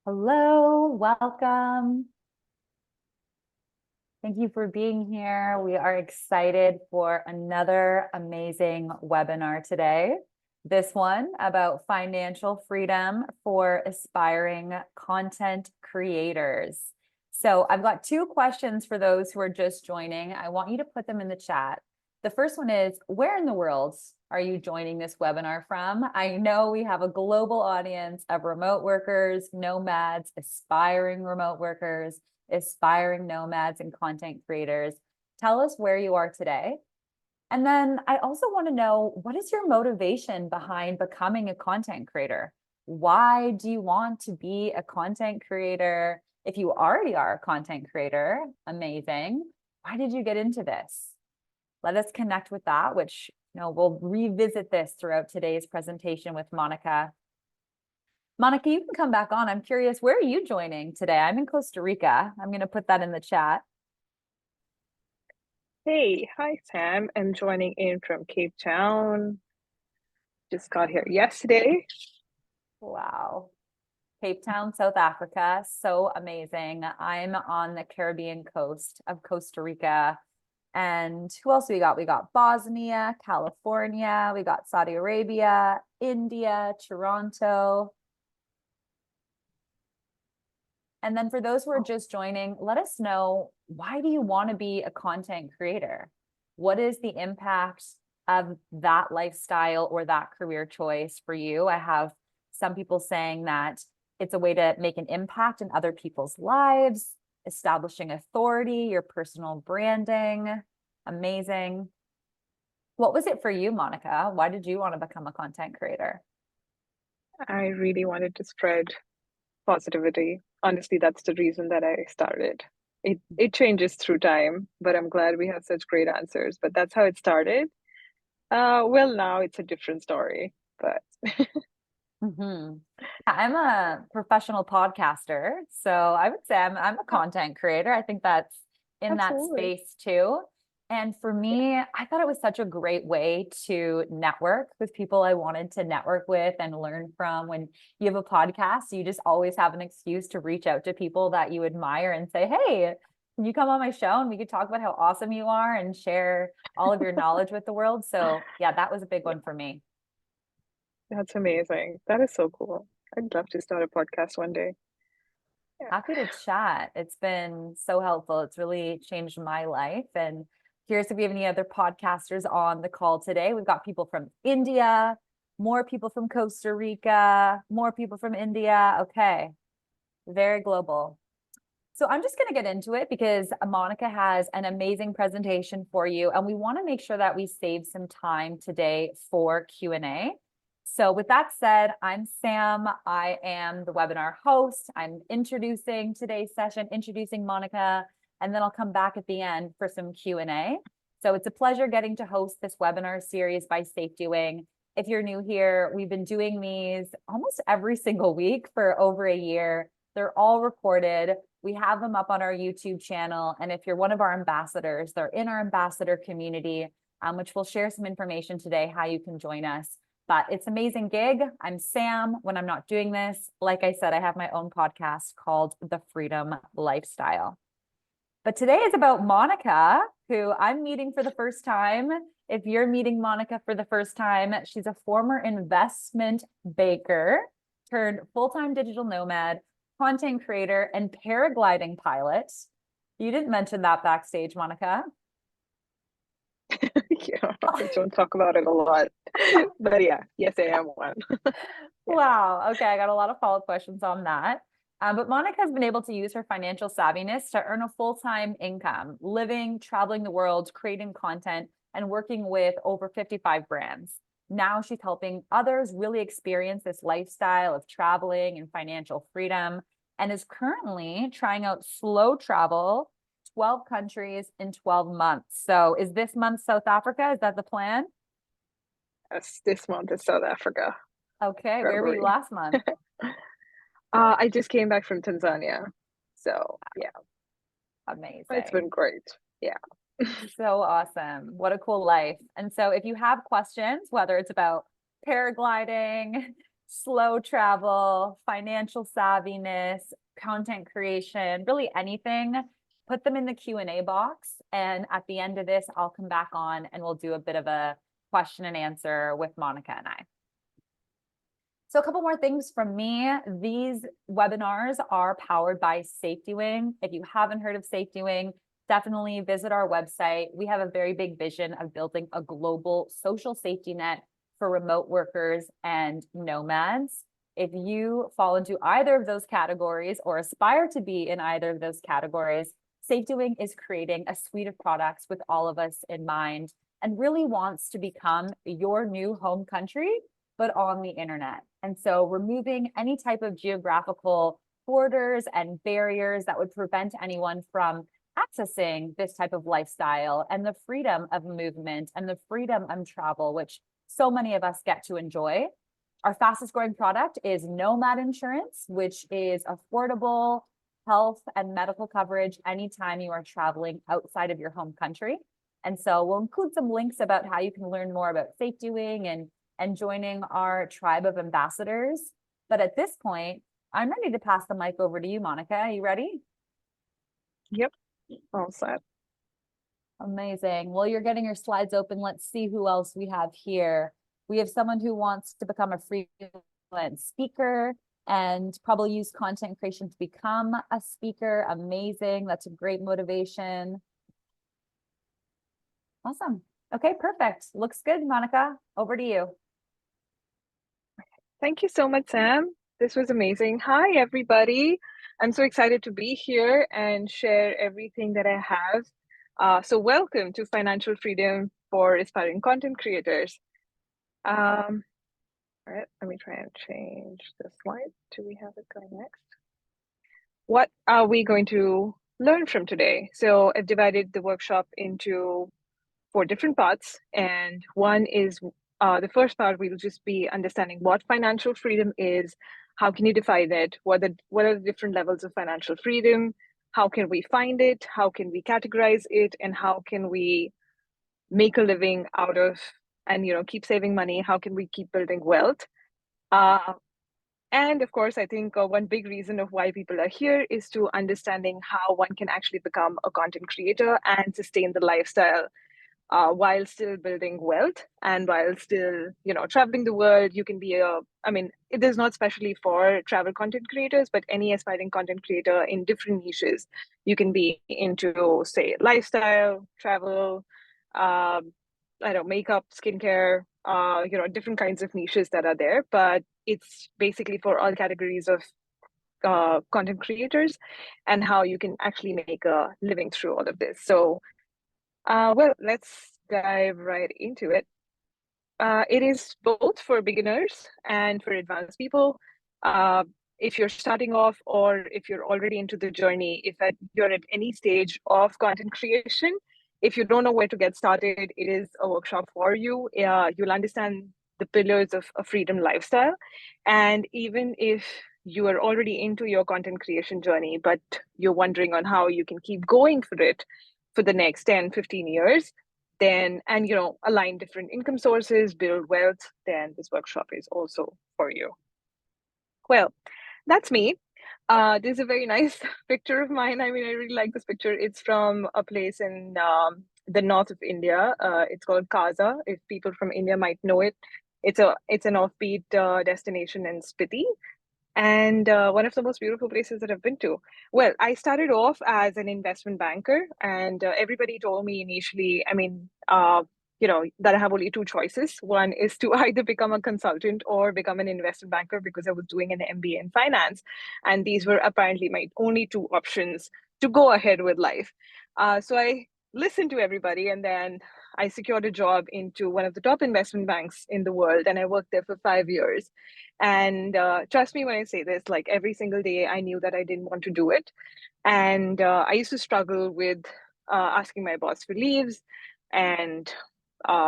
Hello, welcome. Thank you for being here. We are excited for another amazing webinar today. This one about financial freedom for aspiring content creators. So I've got two questions for those who are just joining. I want you to put them in the chat. The first one is, where in the world are you joining this webinar from? I know we have a global audience of remote workers, nomads, aspiring remote workers, aspiring nomads, and content creators. Tell us where you are today. And then I also want to know, what is your motivation behind becoming a content creator? Why do you want to be a content creator? If you already are a content creator, amazing. Why did you get into this? Let us connect with that, which we'll revisit this throughout today's presentation with Monika. Monika, you can come back on. I'm curious, where are you joining today? I'm in Costa Rica. I'm going to put that in the chat. Hey, hi Sam. I'm joining in from Cape Town. Just got here yesterday. Wow. Cape Town, South Africa. So amazing. I'm on the Caribbean coast of Costa Rica. And who else we got? We got Bosnia, California, we got Saudi Arabia, India, Toronto. And then for those who are just joining, let us know, why do you want to be a content creator? What is the impact of that lifestyle or that career choice for you? I have some people saying that it's a way to make an impact in other people's lives, establishing authority, your personal branding. Amazing. What was it for you, Monika? Why did you want to become a content creator? I really wanted to spread positivity. Honestly, that's the reason that I started. It changes through time, but I'm glad we have such great answers. But that's how it started. Well, now it's a different story, but Mm-hmm. I'm a professional podcaster, so I would say I'm a oh, content creator. I think that's in that absolutely. space too. And for Yeah. me, I thought it was such a great way to network with people I wanted to network with and learn from. When you have a podcast, you just always have an excuse to reach out to people that you admire and say, "Hey, can you come on my show and we could talk about how awesome you are and share all of your knowledge with the world?" So yeah, that was a big Yeah, one for me. that's amazing. That is so cool. I'd love to start a podcast one day. Yeah. Happy to chat. It's been so helpful. It's really changed my life. And curious if we have any other podcasters on the call today. We've got people from India, more people from Costa Rica, more people from India. Okay, very global. So I'm just going to get into it because Monika has an amazing presentation for you, and we want to make sure that we save some time today for Q&A. So with that said, I'm Sam. I am the webinar host. I'm introducing today's session, introducing Monika, and then I'll come back at the end for some Q&A. So it's a pleasure getting to host this webinar series by SafetyWing. If you're new here, we've been doing these almost every single week for over a year. They're all recorded. We have them up on our YouTube channel. And if you're one of our ambassadors, they're in our ambassador community, which we'll share some information today, how you can join us. But it's an amazing gig. I'm Sam. When I'm not doing this, like I said, I have my own podcast called The Freedom Lifestyle. But today is about Monika, who I'm meeting for the first time. If you're meeting Monika for the first time, she's a former investment banker turned full-time digital nomad, content creator, and paragliding pilot. You didn't mention that backstage, Monika. Yeah, I don't talk about it a lot. But yeah, yes, I am one. Yeah. Wow. Okay. I got a lot of follow-up questions on that. But Monika has been able to use her financial savviness to earn a full-time income, living, traveling the world, creating content, and working with over 55 brands. Now she's helping others really experience this lifestyle of traveling and financial freedom, and is currently trying out slow travel, 12 countries in 12 months. So is this month South Africa? Is that the plan? Yes, this month is South Africa, Okay. Where were you February. last month? I just came back from Tanzania. So yeah, it's Amazing. been great. Yeah. So awesome. What a cool life. And so if you have questions, whether it's about paragliding, slow travel, financial savviness, content creation, really anything, put them in the Q&A box. And at the end of this, I'll come back on and we'll do a bit of a question and answer with Monika and I. So a couple more things from me. These webinars are powered by SafetyWing. If you haven't heard of SafetyWing, definitely visit our website. We have a very big vision of building a global social safety net for remote workers and nomads. If you fall into either of those categories or aspire to be in either of those categories, SafetyWing is creating a suite of products with all of us in mind and really wants to become your new home country, but on the internet. And so removing any type of geographical borders and barriers that would prevent anyone from accessing this type of lifestyle and the freedom of movement and the freedom of travel, which so many of us get to enjoy. Our fastest growing product is Nomad Insurance, which is affordable health and medical coverage anytime you are traveling outside of your home country. And so we'll include some links about how you can learn more about SafetyWing and joining our tribe of ambassadors. But at this point, I'm ready to pass the mic over to you, Monika. Are you ready? Yep, all set. Amazing. Well, you're getting your slides open. Let's see who else we have here. We have someone who wants to become a freelance speaker and probably use content creation to become a speaker. Amazing. That's a great motivation. Awesome. Okay, perfect. Looks good, Monika. Over to you. Thank you so much, Sam. This was amazing. Hi, everybody. I'm so excited to be here and share everything that I have. So welcome to Financial Freedom for Aspiring Content Creators. All right, let me try and change the slide. Do we have it going next? What are we going to learn from today? So I've divided the workshop into 4 different parts. And one is the first part will just be understanding what financial freedom is, how can you define it, what are the different levels of financial freedom, how can we find it, how can we categorize it, and how can we make a living out of and keep saving money, how can we keep building wealth. And of course, I think one big reason of why people are here is to understanding how one can actually become a content creator and sustain the lifestyle while still building wealth and while still, traveling the world. You can be it is not specially for travel content creators, but any aspiring content creator in different niches. You can be into, say, lifestyle, travel, makeup, skincare, different kinds of niches that are there, but it's basically for all categories of content creators and how you can actually make a living through all of this. So, well, let's dive right into it. It is both for beginners and for advanced people. If you're starting off or if you're already into the journey, if you're at any stage of content creation, if you don't know where to get started, it is a workshop for you. You'll understand the pillars of a freedom lifestyle. And even if you are already into your content creation journey, but you're wondering on how you can keep going for it for the next 10, 15 years, then, and align different income sources, build wealth, then this workshop is also for you. Well, that's me. This is a very nice picture of mine. I mean, I really like this picture. It's from a place in the north of India. It's called Kaza. If people from India might know it, it's an offbeat destination in Spiti, and one of the most beautiful places that I've been to. Well, I started off as an investment banker, and everybody told me initially, that I have only 2 choices. One is to either become a consultant or become an investment banker, because I was doing an MBA in finance. And these were apparently my only 2 options to go ahead with life. So I listened to everybody, and then I secured a job into one of the top investment banks in the world, and I worked there for 5 years. And trust me when I say this, like every single day, I knew that I didn't want to do it. And I used to struggle with asking my boss for leaves, and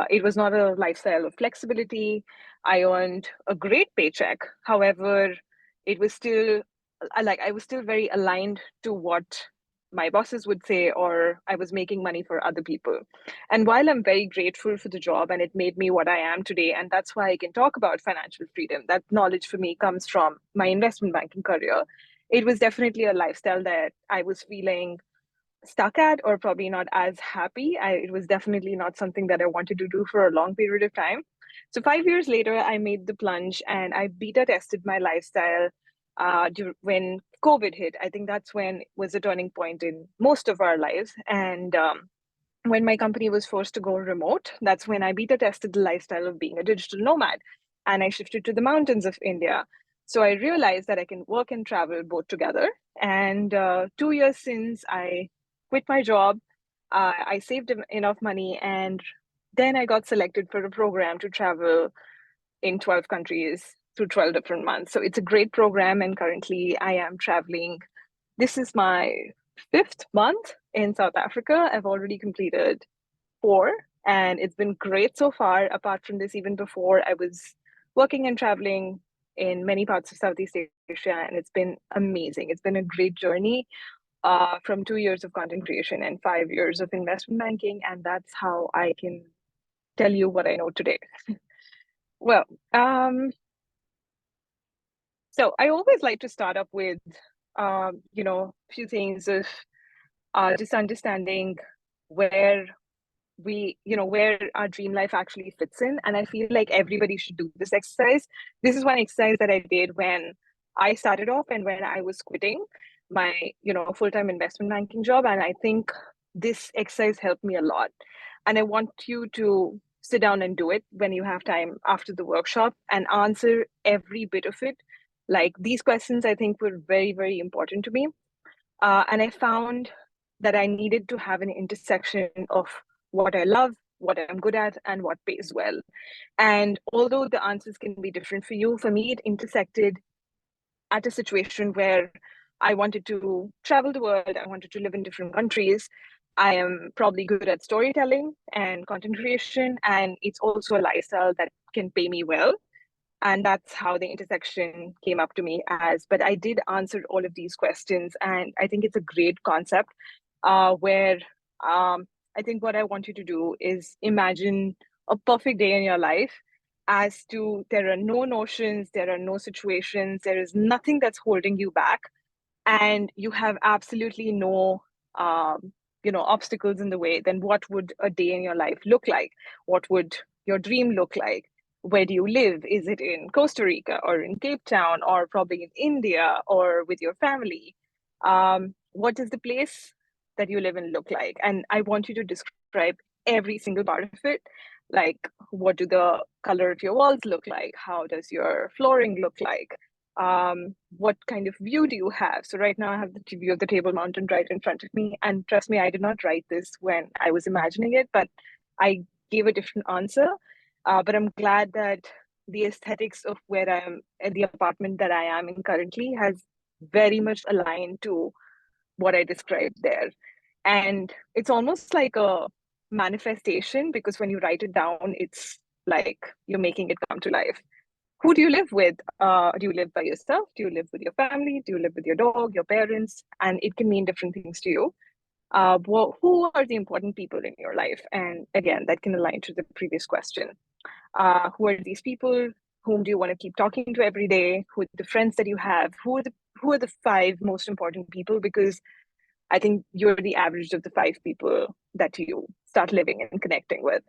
it was not a lifestyle of flexibility. I earned a great paycheck. However, it was still I was still very aligned to what my bosses would say, or I was making money for other people. And while I'm very grateful for the job and it made me what I am today, and that's why I can talk about financial freedom, that knowledge for me comes from my investment banking career. It was definitely a lifestyle that I was feeling stuck at, or probably not as happy. It was definitely not something that I wanted to do for a long period of time. So 5 years later, I made the plunge and I beta tested my lifestyle when COVID hit. I think that's when it was a turning point in most of our lives. And when my company was forced to go remote, that's when I beta tested the lifestyle of being a digital nomad. And I shifted to the mountains of India. So I realized that I can work and travel both together. And 2 years since I quit my job, I saved enough money, and then I got selected for a program to travel in 12 countries through 12 different months. So it's a great program. And currently I am traveling. This is my fifth month in South Africa. I've already completed 4, and it's been great so far. Apart from this, even before, I was working and traveling in many parts of Southeast Asia, and it's been amazing. It's been a great journey from 2 years of content creation and 5 years of investment banking. And that's how I can tell you what I know today. Well, so I always like to start up with, a few things of just understanding where where our dream life actually fits in. And I feel like everybody should do this exercise. This is one exercise that I did when I started off and when I was quitting my, full-time investment banking job. And I think this exercise helped me a lot. And I want you to sit down and do it when you have time after the workshop and answer every bit of it. Like, these questions, I think, were very, very important to me. And I found that I needed to have an intersection of what I love, what I'm good at, and what pays well. And although the answers can be different for you, for me, it intersected at a situation where I wanted to travel the world, I wanted to live in different countries. I am probably good at storytelling and content creation, and it's also a lifestyle that can pay me well. And that's how the intersection came up to me as. But I did answer all of these questions, and I think it's a great concept where I think what I want you to do is imagine a perfect day in your life, as to there are no notions, there are no situations, there is nothing that's holding you back, and you have absolutely no obstacles in the way. Then what would a day in your life look like? What would your dream look like? Where do you live? Is it in Costa Rica or in Cape Town or probably in India or with your family? What does the place that you live in look like? And I want you to describe every single part of it. Like, what do the color of your walls look like? How does your flooring look like? What kind of view do you have? So right now I have the view of the Table Mountain right in front of me. And trust me, I did not write this when I was imagining it, but I gave a different answer. But I'm glad that the aesthetics of where I am, the apartment that I am in currently, has very much aligned to what I described there. And it's almost like a manifestation, because when you write it down, it's like you're making it come to life. Who do you live with? Do you live by yourself? Do you live with your family? Do you live with your dog, your parents? And it can mean different things to you. Who are the important people in your life? And again, that can align to the previous question. Who are these people? Whom do you want to keep talking to every day? Who are the friends that you have? Who are the 5 most important people? Because I think you're the average of the 5 people that you start living and connecting with.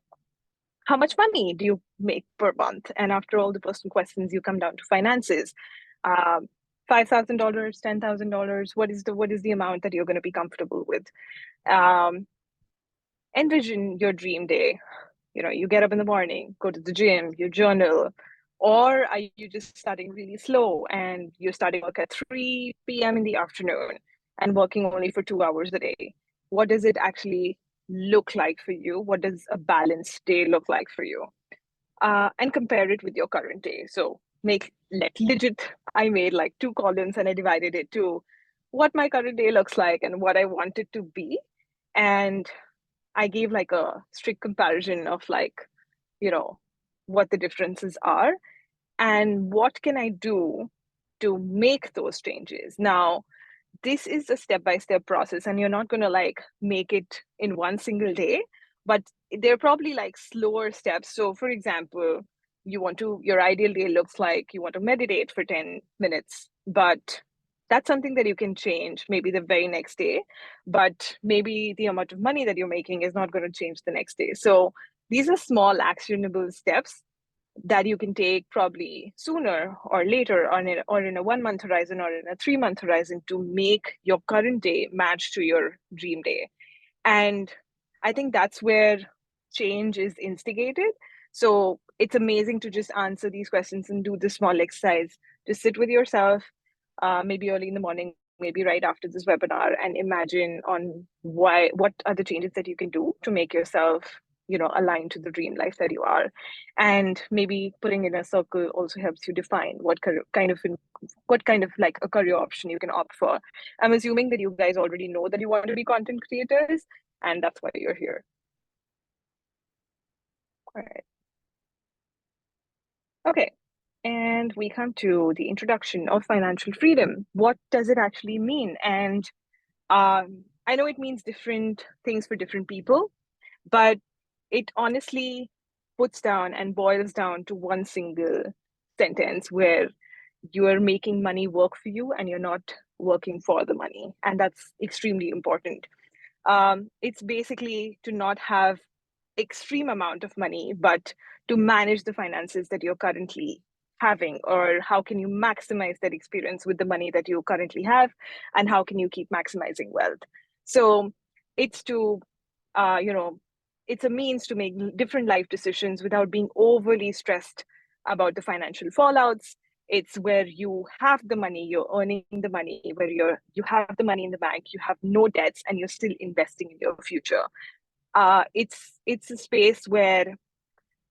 How much money do you make per month? And after all the personal questions, you come down to finances. $5,000, $10,000. What is the amount that you're going to be comfortable with? Um, Envision your dream day. You get up in the morning, go to the gym, you journal, or are you just starting really slow and you're starting work at 3 p.m. in the afternoon and working only for 2 hours a day? What does it actually look like for you? What does a balanced day look like for you? And compare it with your current day. So I made like 2 columns and I divided it to what my current day looks like and what I want it to be. And I gave like a strict comparison of like, what the differences are and what can I do to make those changes. Now, this is a step-by-step process, and you're not going to like make it in one single day, but they're probably like slower steps. So for example, your ideal day looks like you want to meditate for 10 minutes, but that's something that you can change maybe the very next day, but maybe the amount of money that you're making is not going to change the next day. So these are small actionable steps that you can take probably sooner or later, or in a 1 month horizon or in a 3 month horizon, to make your current day match to your dream day. And I think that's where change is instigated. So it's amazing to just answer these questions and do this small exercise. Just sit with yourself, maybe early in the morning, maybe right after this webinar, and imagine on what are the changes that you can do to make yourself, aligned to the dream life that you are. And maybe putting in a circle also helps you define what kind of like a career option you can opt for. I'm assuming that you guys already know that you want to be content creators, and that's why you're here. All right. Okay. And we come to the introduction of financial freedom. What does it actually mean? And I know it means different things for different people, but it honestly puts down and boils down to one single sentence where you are making money work for you and you're not working for the money. And that's extremely important. It's basically to not have extreme amount of money, but to manage the finances that you're currently having, or how can you maximize that experience with the money that you currently have, and how can you keep maximizing wealth. So it's to, uh, you know, it's a means to make different life decisions without being overly stressed about the financial fallouts. It's where you have the money, you're earning the money, where you have the money in the bank, you have no debts, and you're still investing in your future. It's a space where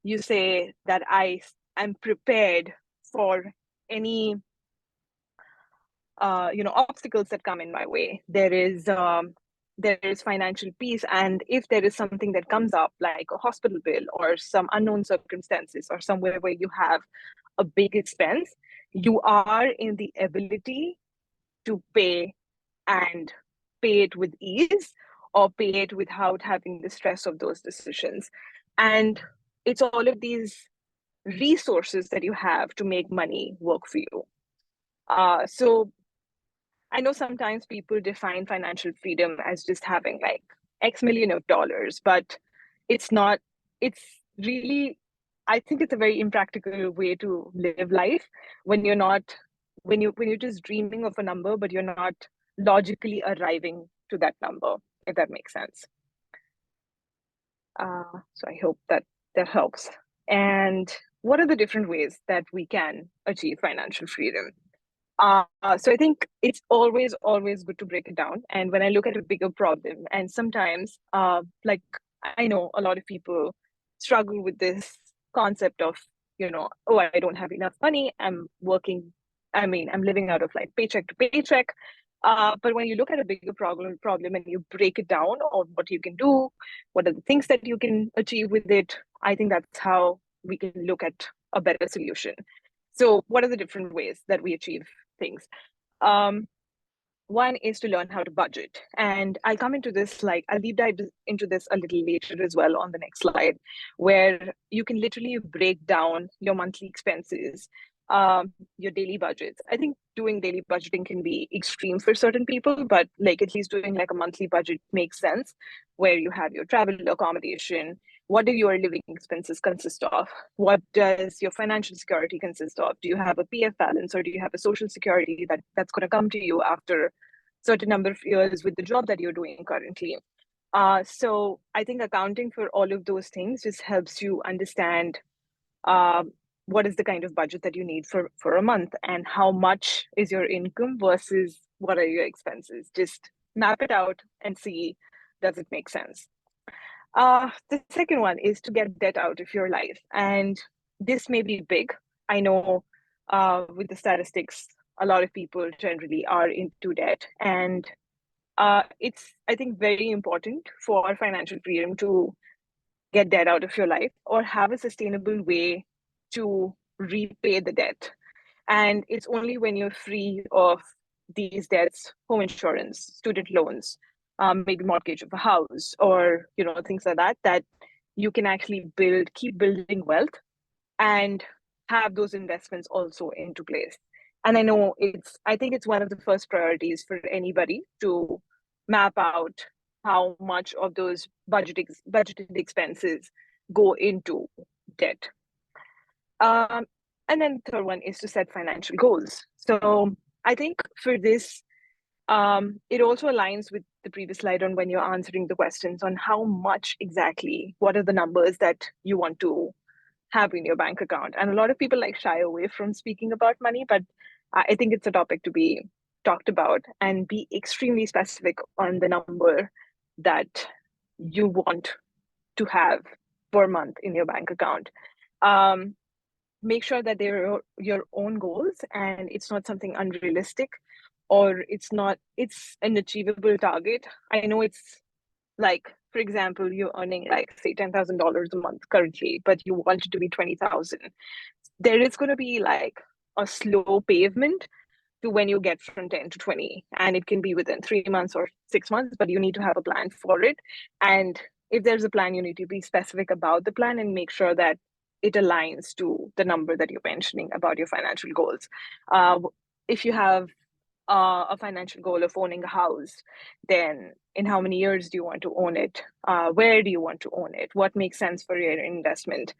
you say that I am prepared for any obstacles that come in my way. There is financial peace, and if there is something that comes up like a hospital bill or some unknown circumstances or somewhere where you have a big expense, you are in the ability to pay, and pay it with ease, or pay it without having the stress of those decisions. And it's all of these resources that you have to make money work for you. So I know sometimes people define financial freedom as just having like X million of dollars, but it's not, it's really, I think it's a very impractical way to live life when you're not, when you're just dreaming of a number, but you're not logically arriving to that number, if that makes sense. So I hope that that helps. And what are the different ways that we can achieve financial freedom? So I think it's always good to break it down. And when I look at a bigger problem, and sometimes, like I know a lot of people struggle with this concept of, oh, I don't have enough money. I'm working. I mean, I'm living out of like paycheck to paycheck. But when you look at a bigger problem and you break it down on what you can do, what are the things that you can achieve with it, I think that's how we can look at a better solution. So, what are the different ways that we achieve things? Um, One is to learn how to budget. And I'll come into this, like, I'll deep dive into this a little later as well on the next slide, where you can literally break down your monthly expenses, your daily budgets. I think doing daily budgeting can be extreme for certain people, but like at least doing like a monthly budget makes sense, where you have your travel, accommodation. What do your living expenses consist of? What does your financial security consist of? Do you have a PF balance, or do you have a social security that's going to come to you after a certain number of years with the job that you're doing currently? So I think accounting for all of those things just helps you understand what is the kind of budget that you need for a month, and how much is your income versus what are your expenses. Just map it out and see, does it make sense? The second one is to get debt out of your life. And this may be big. I know with the statistics, a lot of people generally are into debt. And it's, I think, very important for financial freedom to get debt out of your life, or have a sustainable way to repay the debt. And it's only when you're free of these debts, home insurance, student loans, maybe mortgage of a house, or things like that, that you can actually keep building wealth and have those investments also into place. And I think it's one of the first priorities for anybody to map out how much of those budgeted expenses go into debt. Um, and then the third one is to set financial goals. So I think for this, it also aligns with the previous slide on when you're answering the questions on how much exactly, what are the numbers that you want to have in your bank account. And a lot of people like shy away from speaking about money, but I think it's a topic to be talked about, and be extremely specific on the number that you want to have per month in your bank account. Um, Make sure that they're your own goals and it's not something unrealistic, or it's an achievable target. I know it's like, for example, you're earning like say $10,000 a month currently, but you want it to be 20,000. There is going to be like a slow pavement to when you get from 10 to 20, and it can be within 3 months or 6 months, but you need to have a plan for it. And if there's a plan, you need to be specific about the plan and make sure that it aligns to the number that you're mentioning about your financial goals. If you have a financial goal of owning a house, then in how many years do you want to own it? Where do you want to own it? What makes sense for your investment?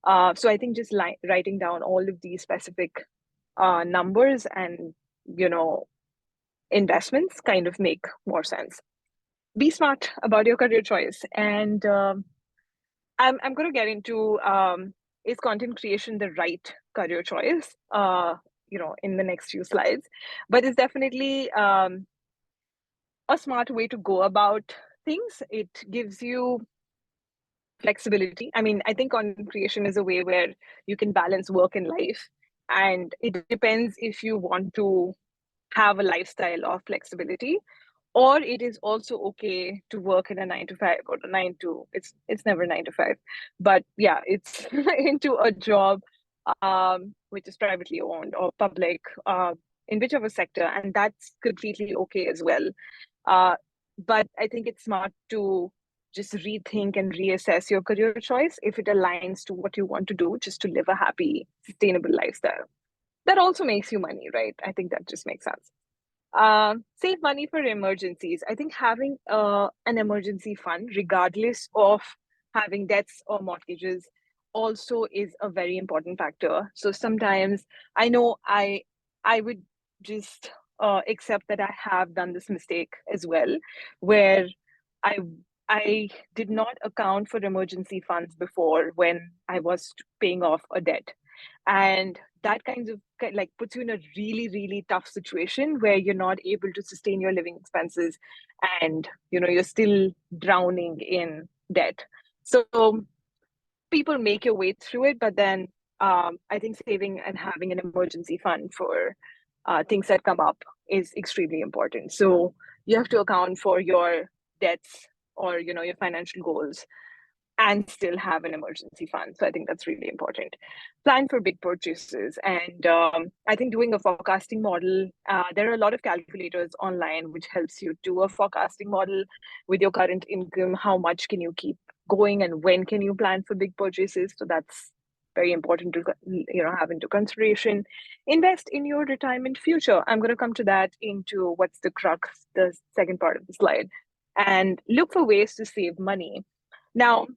So I think just writing down all of these specific numbers and you know investments kind of make more sense. Be smart about your career choice, and I'm going to get into is content creation the right career choice? In the next few slides, but it's definitely a smart way to go about things. It gives you flexibility. I mean, I think content creation is a way where you can balance work and life, and it depends if you want to have a lifestyle of flexibility, or it is also okay to work in a 9 to 5 or a 9 to it's never 9 to 5, but yeah, it's into a job which is privately owned or public, in whichever sector, and that's completely okay as well. uh, but I think it's smart to just rethink and reassess your career choice if it aligns to what you want to do, just to live a happy, sustainable lifestyle that also makes you money, right? I think that just makes sense. Save money for emergencies. I think having an emergency fund, regardless of having debts or mortgages, also is a very important factor. So sometimes I know I would just accept that I have done this mistake as well, where I I did not account for emergency funds before when I was paying off a debt, and that like puts you in a really really tough situation where you're not able to sustain your living expenses, and you're still drowning in debt. So people make your way through it, but then I think saving and having an emergency fund for things that come up is extremely important. So you have to account for your debts or your financial goals and still have an emergency fund. So I think that's really important. Plan for big purchases. And I think doing a forecasting model, there are a lot of calculators online which helps you do a forecasting model with your current income. How much can you keep going and when can you plan for big purchases? So that's very important to have into consideration. Invest in your retirement future. I'm going to come to that into what's the crux, the second part of the slide, and look for ways to save money. Now,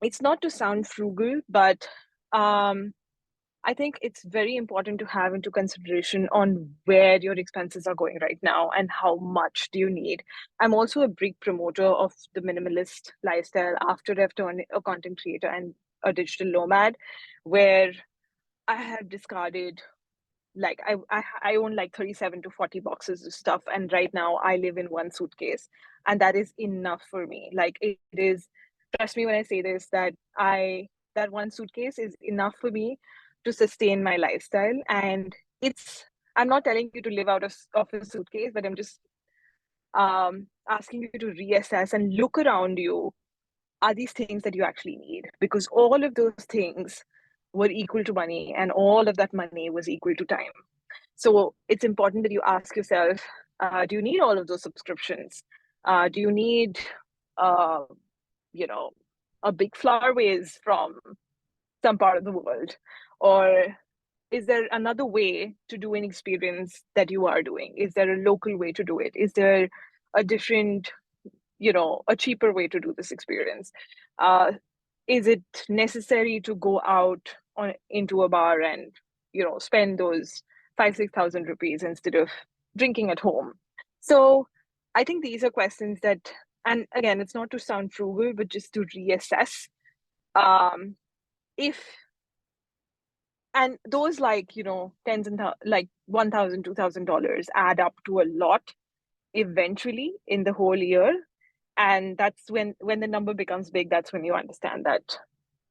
it's not to sound frugal, but I think it's very important to have into consideration on where your expenses are going right now and how much do you need. I'm also a big promoter of the minimalist lifestyle after I've turned a content creator and a digital nomad, where I have discarded, like I own like 37 to 40 boxes of stuff, and right now I live in one suitcase, and that is enough for me. Like it is, trust me when I say this, that one suitcase is enough for me to sustain my lifestyle. And I'm not telling you to live out of a suitcase, but I'm just asking you to reassess and look around you. Are these things that you actually need? Because all of those things were equal to money, and all of that money was equal to time. So it's important that you ask yourself, do you need all of those subscriptions? Do you need, uh, you know, a big flower vase from some part of the world? Or is there another way to do an experience that you are doing? Is there a local way to do it? Is there a different, a cheaper way to do this experience? Uh, is it necessary to go out into a bar and, spend those 5,000 6,000 rupees instead of drinking at home? So I think these are questions that, and again, it's not to sound frugal, but just to reassess, if, and those, like, tens and like $1,000 $2,000 add up to a lot eventually in the whole year. And that's when the number becomes big, that's when you understand that,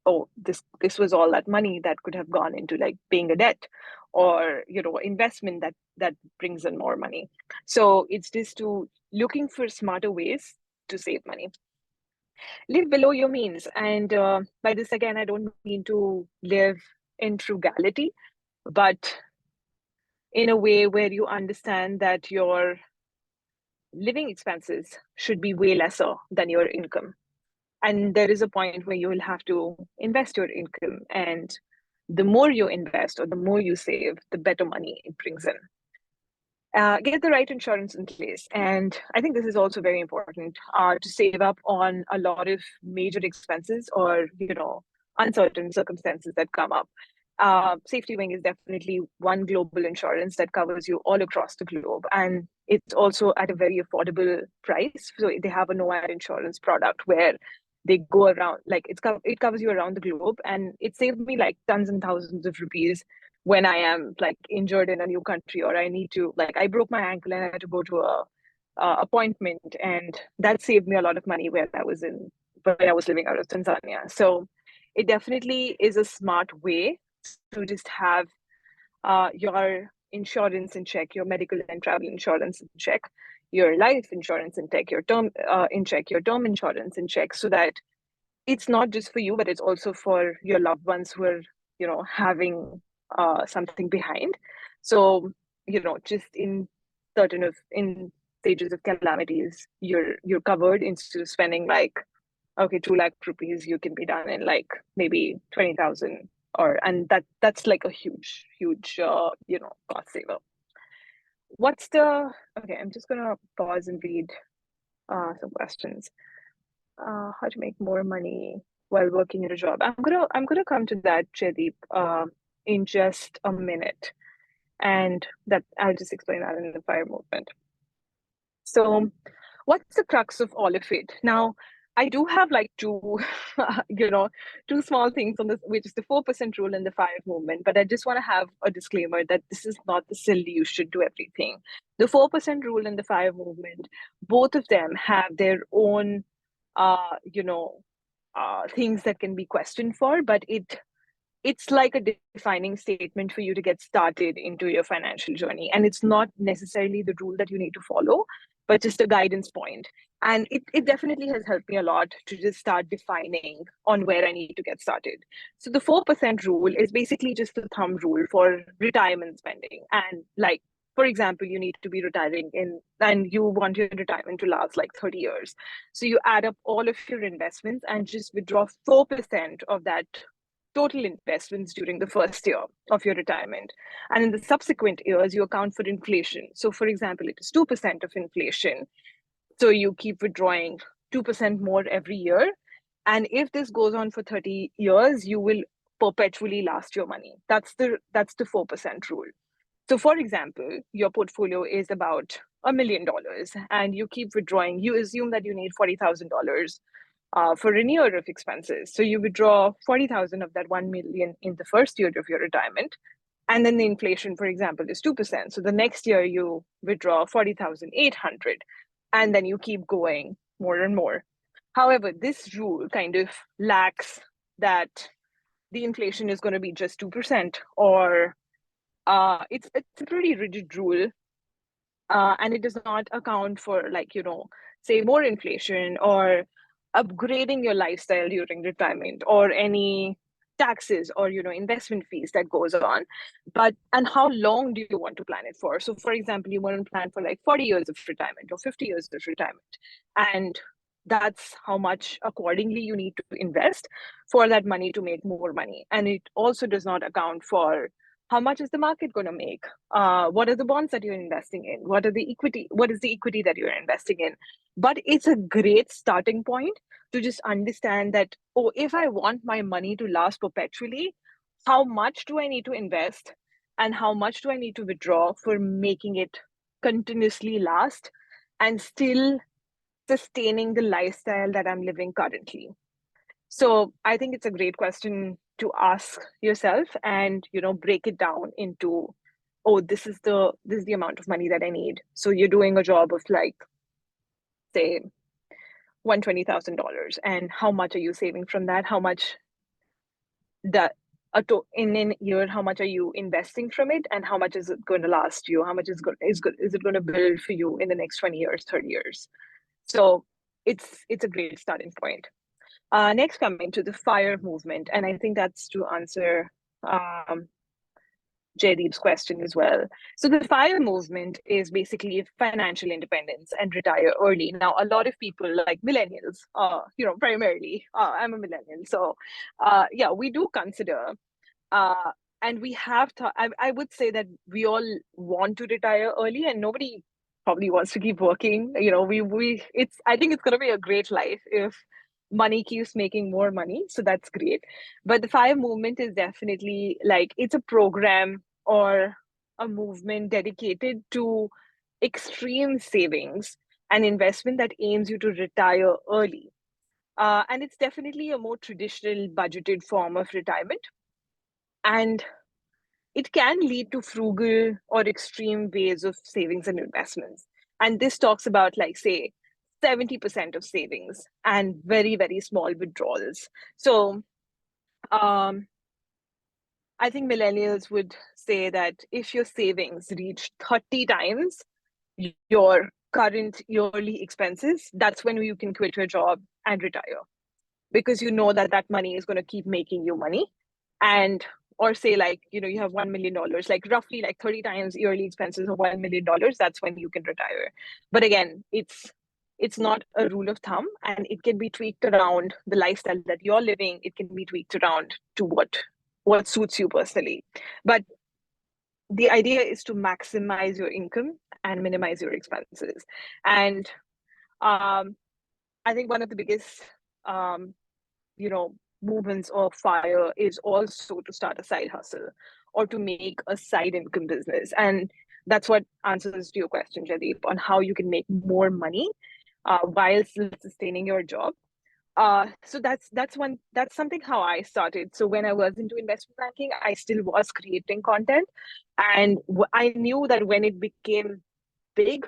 oh, this was all that money that could have gone into, like, paying a debt, or investment that brings in more money. So it's just to looking for smarter ways to save money. Live below your means. And by this, again, I don't mean to live in frugality, but in a way where you understand that your living expenses should be way lesser than your income. And there is a point where you will have to invest your income. And the more you invest or the more you save, the better money it brings in. Get the right insurance in place. And I think this is also very important, to save up on a lot of major expenses or, uncertain circumstances that come up. SafetyWing is definitely one global insurance that covers you all across the globe. And it's also at a very affordable price. So they have a no-wire insurance product where they go around, like, it covers you around the globe. And it saved me like tons and thousands of rupees when I am, like, injured in a new country, or I need to, like, I broke my ankle and I had to go to a appointment, and that saved me a lot of money when I was living out of Tanzania. So it definitely is a smart way to just have your insurance in check, your medical and travel insurance in check, your life insurance in check, your term in check, your term insurance in check, so that it's not just for you, but it's also for your loved ones who are, having something behind. So, just in stages of calamities, you're covered instead of spending, like, okay, 2 lakh rupees, you can be done in, like, maybe 20,000, and that's like a huge cost saver. Okay, I'm just gonna pause and read some questions. How to make more money while working at a job. I'm gonna come to that, Jaideep, in just a minute, and that I'll just explain that in the fire movement. So, what's the crux of all of it? Now, I do have, like, two, two small things on this, which is the 4% rule and the fire movement. But I just want to have a disclaimer that this is not the solution to everything. The 4% rule and the fire movement, both of them have their own, things that can be questioned for, but it's like a defining statement for you to get started into your financial journey. And it's not necessarily the rule that you need to follow, but just a guidance point. And it definitely has helped me a lot to just start defining on where I need to get started. So the 4% rule is basically just the thumb rule for retirement spending. And, like, for example, you need to be retiring and you want your retirement to last like 30 years. So you add up all of your investments and just withdraw 4% of that total investments during the first year of your retirement. And in the subsequent years, you account for inflation. So, for example, it is 2% of inflation. So you keep withdrawing 2% more every year. And if this goes on for 30 years, you will perpetually last your money. That's the 4% rule. So, for example, your portfolio is about $1 million and you keep withdrawing. You assume that you need $40,000 for a year of expenses. So you withdraw 40,000 of that 1 million in the first year of your retirement. And then the inflation, for example, is 2%. So the next year you withdraw 40,800, and then you keep going more and more. However, this rule kind of lacks that the inflation is going to be just 2%, or it's a pretty rigid rule, and it does not account for, like, say, more inflation or upgrading your lifestyle during retirement, or any taxes or investment fees that goes on. But and how long do you want to plan it for? So for example, you want to plan for like 40 years of retirement or 50 years of retirement, and that's how much accordingly you need to invest for that money to make more money. And it also does not account for how much is the market going to make, what are the bonds that you're investing in, what is the equity that you're investing in. But it's a great starting point to just understand that, oh, if I want my money to last perpetually, how much do I need to invest and how much do I need to withdraw for making it continuously last and still sustaining the lifestyle that I'm living currently? So I think it's a great question to ask yourself and break it down into, oh, this is the amount of money that I need. So you're doing a job of like, say, $120,000, and how much are you saving from that? How much that in a year, how much are you investing from it, and how much is it going to last you? How much is it going to build for you in the next 20 years, 30 years? So it's a great starting point. Next, coming to the FIRE movement, and I think that's to answer Jaydeep's question as well. So the FIRE movement is basically financial independence and retire early. Now, a lot of people like millennials, primarily, I'm a millennial. So yeah, we do consider, and we have to, I would say that we all want to retire early and nobody probably wants to keep working. I think it's going to be a great life if money keeps making more money. So that's great. But the FIRE movement is definitely like, it's a program or a movement dedicated to extreme savings and investment that aims you to retire early. And it's definitely a more traditional budgeted form of retirement. And it can lead to frugal or extreme ways of savings and investments. And this talks about, like, say, 70% of savings and very, very small withdrawals. So I think millennials would say that if your savings reach 30 times your current yearly expenses, that's when you can quit your job and retire, because you know that that money is going to keep making you money. And or say, like, you have $1 million, like roughly like 30 times yearly expenses of $1 million, that's when you can retire. But again, it's not a rule of thumb, and it can be tweaked around the lifestyle that you're living. It can be tweaked around to what suits you personally. But the idea is to maximize your income and minimize your expenses. And I think one of the biggest um, movements of FIRE is also to start a side hustle or to make a side income business. And that's what answers to your question, Jaydeep, on how you can make more money while still sustaining your job. So that's something how I started. So when I was into investment banking, I still was creating content, and I knew that when it became big,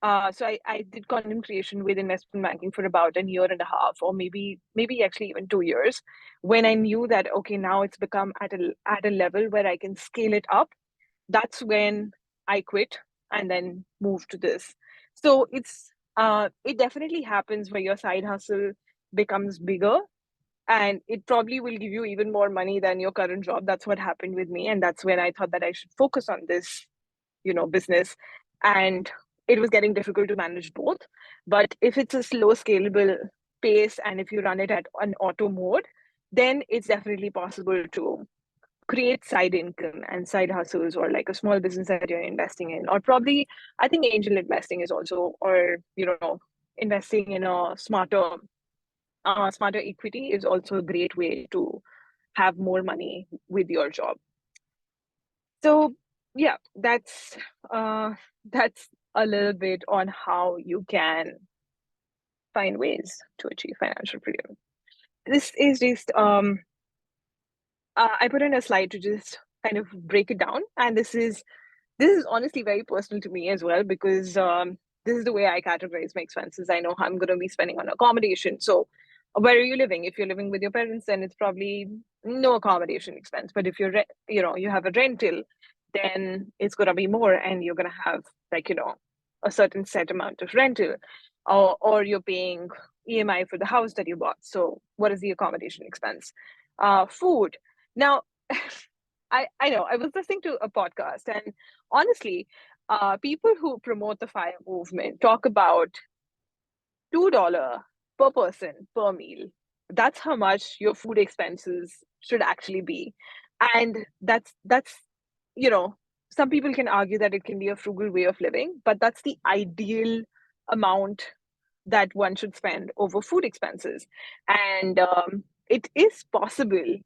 so I did content creation with investment banking for about a year and a half, or maybe actually even 2 years. When I knew that, okay, now it's become at a level where I can scale it up, that's when I quit and then moved to this. So it definitely happens where your side hustle becomes bigger, and it probably will give you even more money than your current job. That's what happened with me, and that's when I thought that I should focus on this business. And it was getting difficult to manage both. But if it's a slow scalable pace and if you run it at an auto mode, then it's definitely possible to create side income and side hustles, or like a small business that you're investing in. Or probably, I think angel investing is also, or investing in a smarter equity is also a great way to have more money with your job. So yeah, that's a little bit on how you can find ways to achieve financial freedom. This is just I put in a slide to just kind of break it down, and this is honestly very personal to me as well, because this is the way I categorize my expenses. I know how I'm going to be spending on accommodation. So where are you living? If you're living with your parents, then it's probably no accommodation expense. But if you have a rental, then it's going to be more, and you're going to have, like, a certain set amount of rental, or you're paying EMI for the house that you bought. So what is the accommodation expense? Food. Now, I know I was listening to a podcast, and honestly, people who promote the FIRE movement talk about $2 per person per meal. That's how much your food expenses should actually be. And that's you know, some people can argue that it can be a frugal way of living, but that's the ideal amount that one should spend over food expenses. And it is possible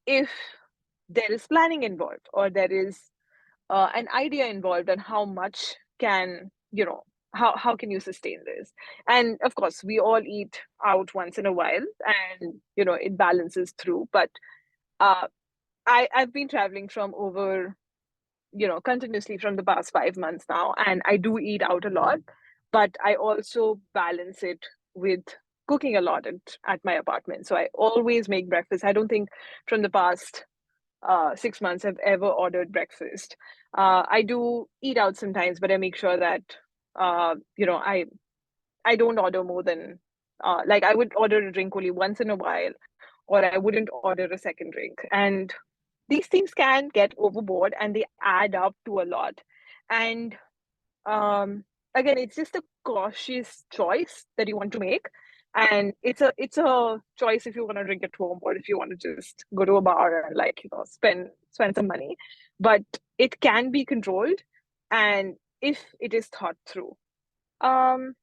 if there is planning involved, or there is an idea involved on how much can, how can you sustain this. And of course we all eat out once in a while, and it balances through. But uh, I've been traveling from over, continuously from the past 5 months now, and I do eat out a lot, but I also balance it with cooking a lot at my apartment. So I always make breakfast. I don't think from the past 6 months I've ever ordered breakfast. I do eat out sometimes, but I make sure that I don't order more than, like, I would order a drink only once in a while, or I wouldn't order a second drink. And these things can get overboard, and they add up to a lot. And um, again, it's just a cautious choice that you want to make. And it's a choice if you want to drink at home, or if you want to just go to a bar and, like, spend some money. But it can be controlled, and if it is thought through. Um,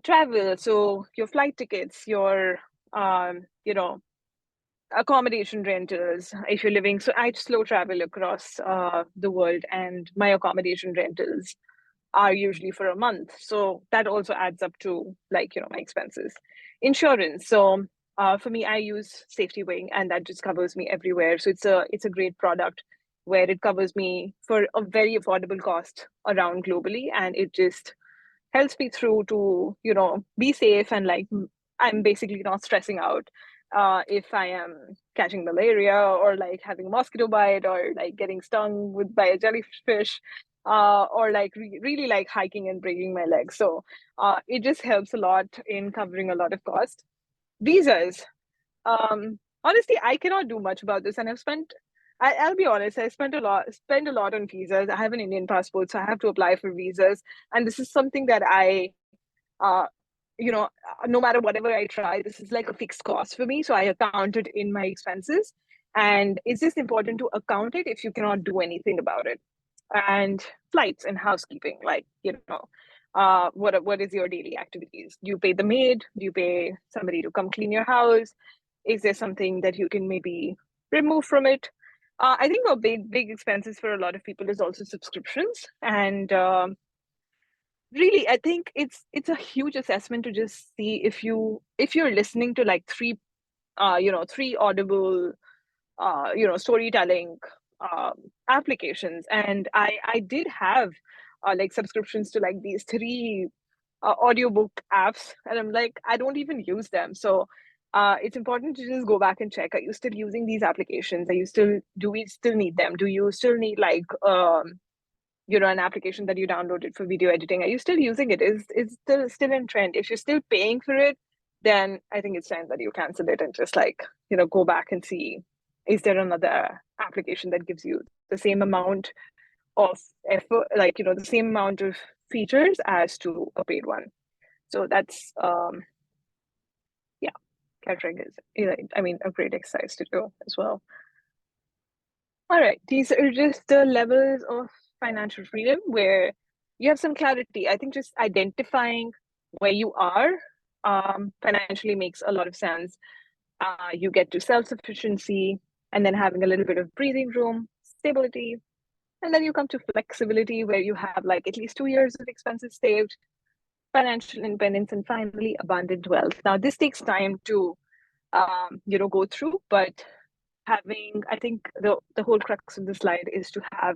Travel, so your flight tickets, your accommodation rentals, if you're living, so I slow travel across the world, and my accommodation rentals are usually for a month. So that also adds up to, like, my expenses. Insurance. So for me, I use SafetyWing, and that just covers me everywhere. So it's a great product where it covers me for a very affordable cost around globally, and it just helps me through to, be safe. And, like, I'm basically not stressing out if I am catching malaria, or, like, having a mosquito bite, or, like, getting stung by a jellyfish, or, like, really, like, hiking and breaking my leg. So it just helps a lot in covering a lot of cost. Visas. Honestly, I cannot do much about this, and I'll be honest. I spend a lot on visas. I have an Indian passport, so I have to apply for visas, and this is something that uh, no matter whatever I try, this is like a fixed cost for me. So I account it in my expenses, and it's just important to account it if you cannot do anything about it. And flights and housekeeping, like, what is your daily activities? Do you pay the maid? Do you pay somebody to come clean your house? Is there something that you can maybe remove from it? I think a big expenses for a lot of people is also subscriptions. And really, I think it's a huge assessment to just see if you're listening to, like, three audible storytelling um, applications. And I did have like subscriptions to, like, these three audiobook apps, and I'm like, I don't even use them. So it's important to just go back and check, are you still using these applications? Do we still need them? Do you still need, like, an application that you downloaded for video editing? Are you still using it? Is still in trend? If you're still paying for it, then I think it's time that you cancel it, and just, like, go back and see, is there another application that gives you the same amount of effort, like, the same amount of features as to a paid one. So that's yeah, catering is, I mean, a great exercise to do as well. All right, these are just the levels of financial freedom where you have some clarity. I think just identifying where you are financially makes a lot of sense. You get to self-sufficiency, and then having a little bit of breathing room, stability, and then you come to flexibility, where you have, like, at least 2 years of expenses saved, financial independence, and finally abundant wealth. Now, this takes time to go through, but I think the whole crux of the slide is to have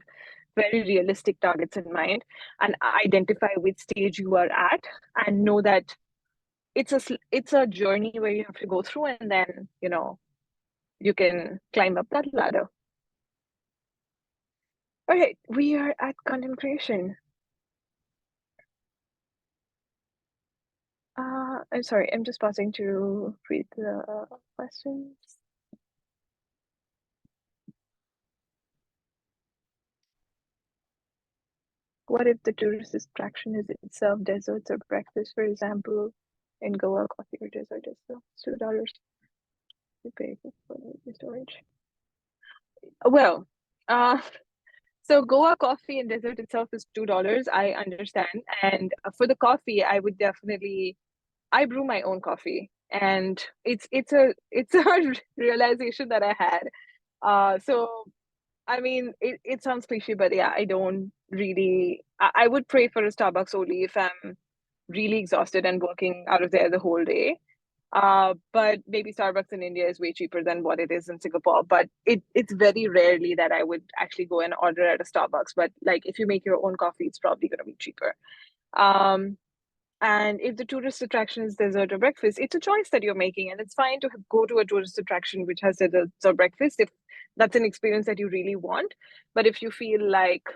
very realistic targets in mind, and identify which stage you are at, and know that it's a journey where you have to go through, and then you can climb up that ladder. All right, we are at content creation. I'm sorry, I'm just pausing to read the questions. What if the tourist attraction is itself desserts or breakfast, for example? In Goa, coffee or dessert is still $2 to pay for the storage. Well, uh, so Goa coffee and dessert itself is $2. I understand, and for the coffee, I would definitely I brew my own coffee, and it's a realization that I had. So I mean, it sounds cliche, but yeah, I don't really. I would pray for a Starbucks only if I'm really exhausted and working out of there the whole day. But maybe Starbucks in India is way cheaper than what it is in Singapore. But it's very rarely that I would actually go and order at a Starbucks. But like if you make your own coffee, it's probably going to be cheaper. Um, and if the tourist attraction is dessert or breakfast, it's a choice that you're making, and it's fine to go to a tourist attraction which has desserts or breakfast if that's an experience that you really want. But if you feel like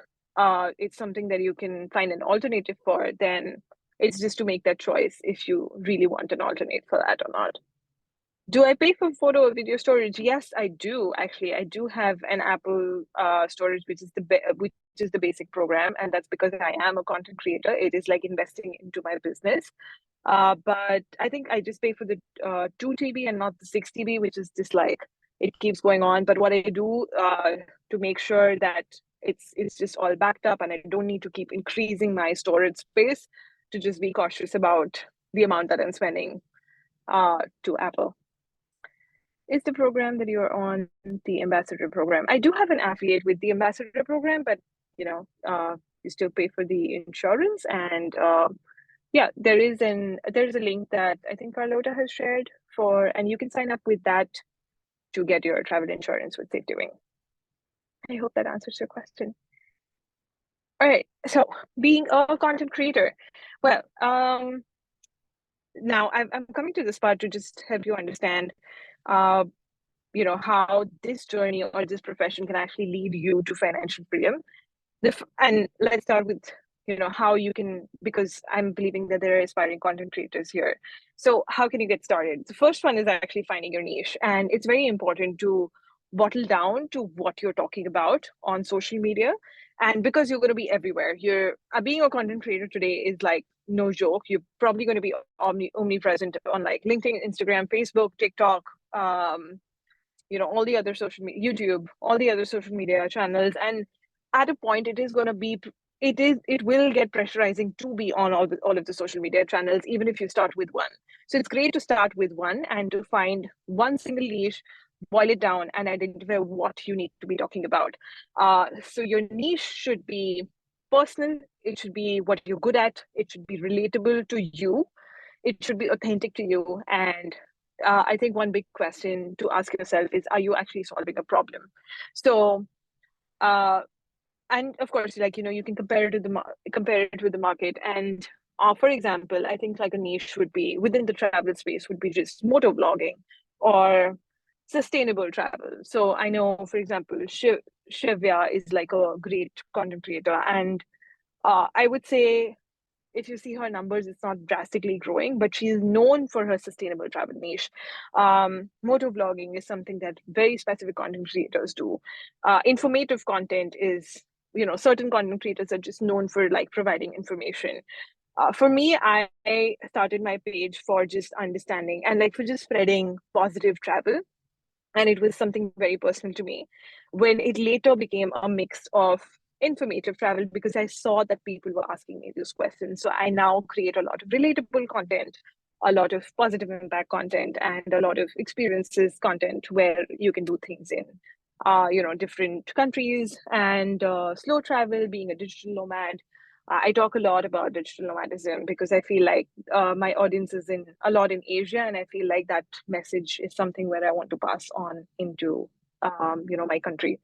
it's something that you can find an alternative for, then it's just to make that choice if you really want an alternate for that or not. Do I pay for photo or video storage? Yes, I do. Actually, I do have an Apple storage, which is the basic program, and that's because I am a content creator. It is like investing into my business. But I think I just pay for the 2 TB and not the 6 TB, which is just like it keeps going on. But what I do to make sure that it's just all backed up and I don't need to keep increasing my storage space, to just be cautious about the amount that I'm spending to Apple. Is the program that you're on the ambassador program? I do have an affiliate with the ambassador program, but you still pay for the insurance. And yeah, there's a link that I think Carlota has shared and you can sign up with that to get your travel insurance with SafetyWing. I hope that answers your question. All right, so being a content creator, well, now I'm coming to this part to just help you understand how this journey or this profession can actually lead you to financial freedom. And let's start with how you can, because I'm believing that there are aspiring content creators here. So how can you get started? The first one is actually finding your niche, and it's very important to bottle down to what you're talking about on social media. And because you're going to be everywhere, you're being a content creator today is like no joke. You're probably going to be omnipresent on like LinkedIn, Instagram, Facebook, TikTok, all the other social media, YouTube, all the other social media channels. And at a point, it will get pressurizing to be on all of the social media channels, even if you start with one. So it's great to start with one and to find one single niche, boil it down, and identify what you need to be talking about. So your niche should be personal. It should be what you're good at. It should be relatable to you. It should be authentic to you. And I think one big question to ask yourself is, are you actually solving a problem? So, and of course, you can compare it to compare it with the market. And for example, I think like a niche would be within the travel space would be just motor vlogging or sustainable travel. So I know, for example, Shivya is like a great content creator, and I would say if you see her numbers, it's not drastically growing, but she's known for her sustainable travel niche. Motor vlogging is something that very specific content creators do. Informative content is, certain content creators are just known for like providing information. For me, I started my page for just understanding and like for just spreading positive travel. And it was something very personal to me. When it later became a mix of informative travel, because I saw that people were asking me these questions. So I now create a lot of relatable content, a lot of positive impact content, and a lot of experiences content where you can do things in different countries and slow travel, being a digital nomad. I talk a lot about digital nomadism because I feel like my audience is in a lot in Asia, and I feel like that message is something where I want to pass on into my country.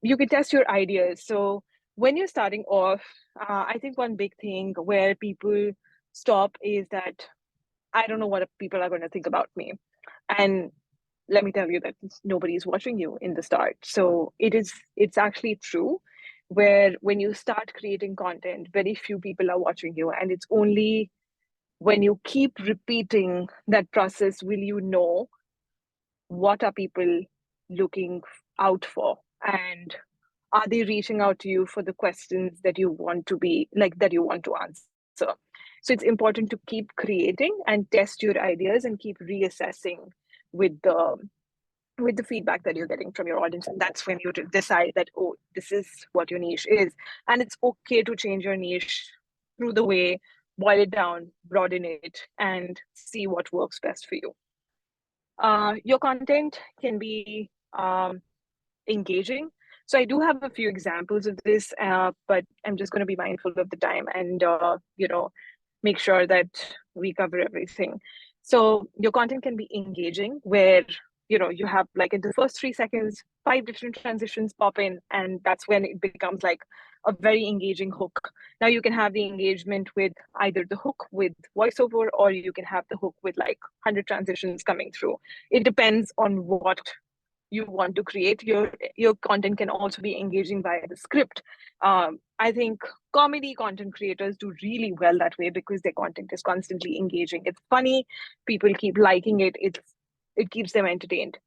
You can test your ideas. So when you're starting off, I think one big thing where people stop is that I don't know what people are going to think about me, and let me tell you that nobody's watching you in the start. So it's actually true where when you start creating content, very few people are watching you. And it's only when you keep repeating that process will you know what are people looking out for. And Are they reaching out to you for the questions that you want to answer? So it's important to keep creating and test your ideas and keep reassessing with the feedback that you're getting from your audience. And that's when you decide that, oh, this is what your niche is. And it's okay to change your niche through the way, boil it down, broaden it, and see what works best for you. Your content can be engaging. So I do have a few examples of this, but I'm just going to be mindful of the time and make sure that we cover everything. So your content can be engaging, where you have, like, in the first 3 seconds, 5 different transitions pop in, and that's when it becomes like a very engaging hook. Now you can have the engagement with either the hook with voiceover, or you can have the hook with like 100 transitions coming through. It depends on what you want to create. Your content can also be engaging via the script. I think comedy content creators do really well that way because their content is constantly engaging. It's funny, people keep liking it. It keeps them entertained.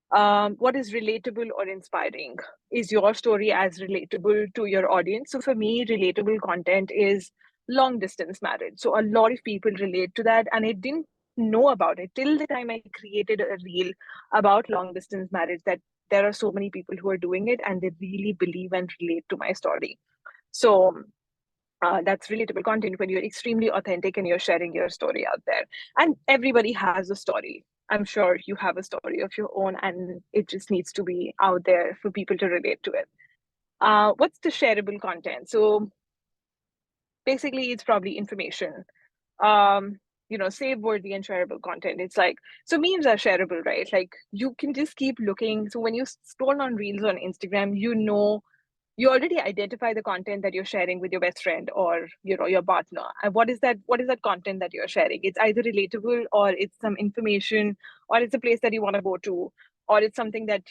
What is relatable or inspiring? Is your story as relatable to your audience? So for me, relatable content is long distance marriage. So a lot of people relate to that, and I didn't know about it till the time I created a reel about long distance marriage, that there are so many people who are doing it and they really believe and relate to my story. So that's relatable content when you're extremely authentic and you're sharing your story out there. And everybody has a story. I'm sure you have a story of your own, and it just needs to be out there for people to relate to it. What's the shareable content? So basically, it's probably information. Save worthy and shareable content. It's like, so memes are shareable, right? Like, you can just keep looking. So when you scroll on reels on Instagram, you already identify the content that you're sharing with your best friend or your partner. And what is that content that you're sharing? It's either relatable, or it's some information, or it's a place that you want to go to, or it's something that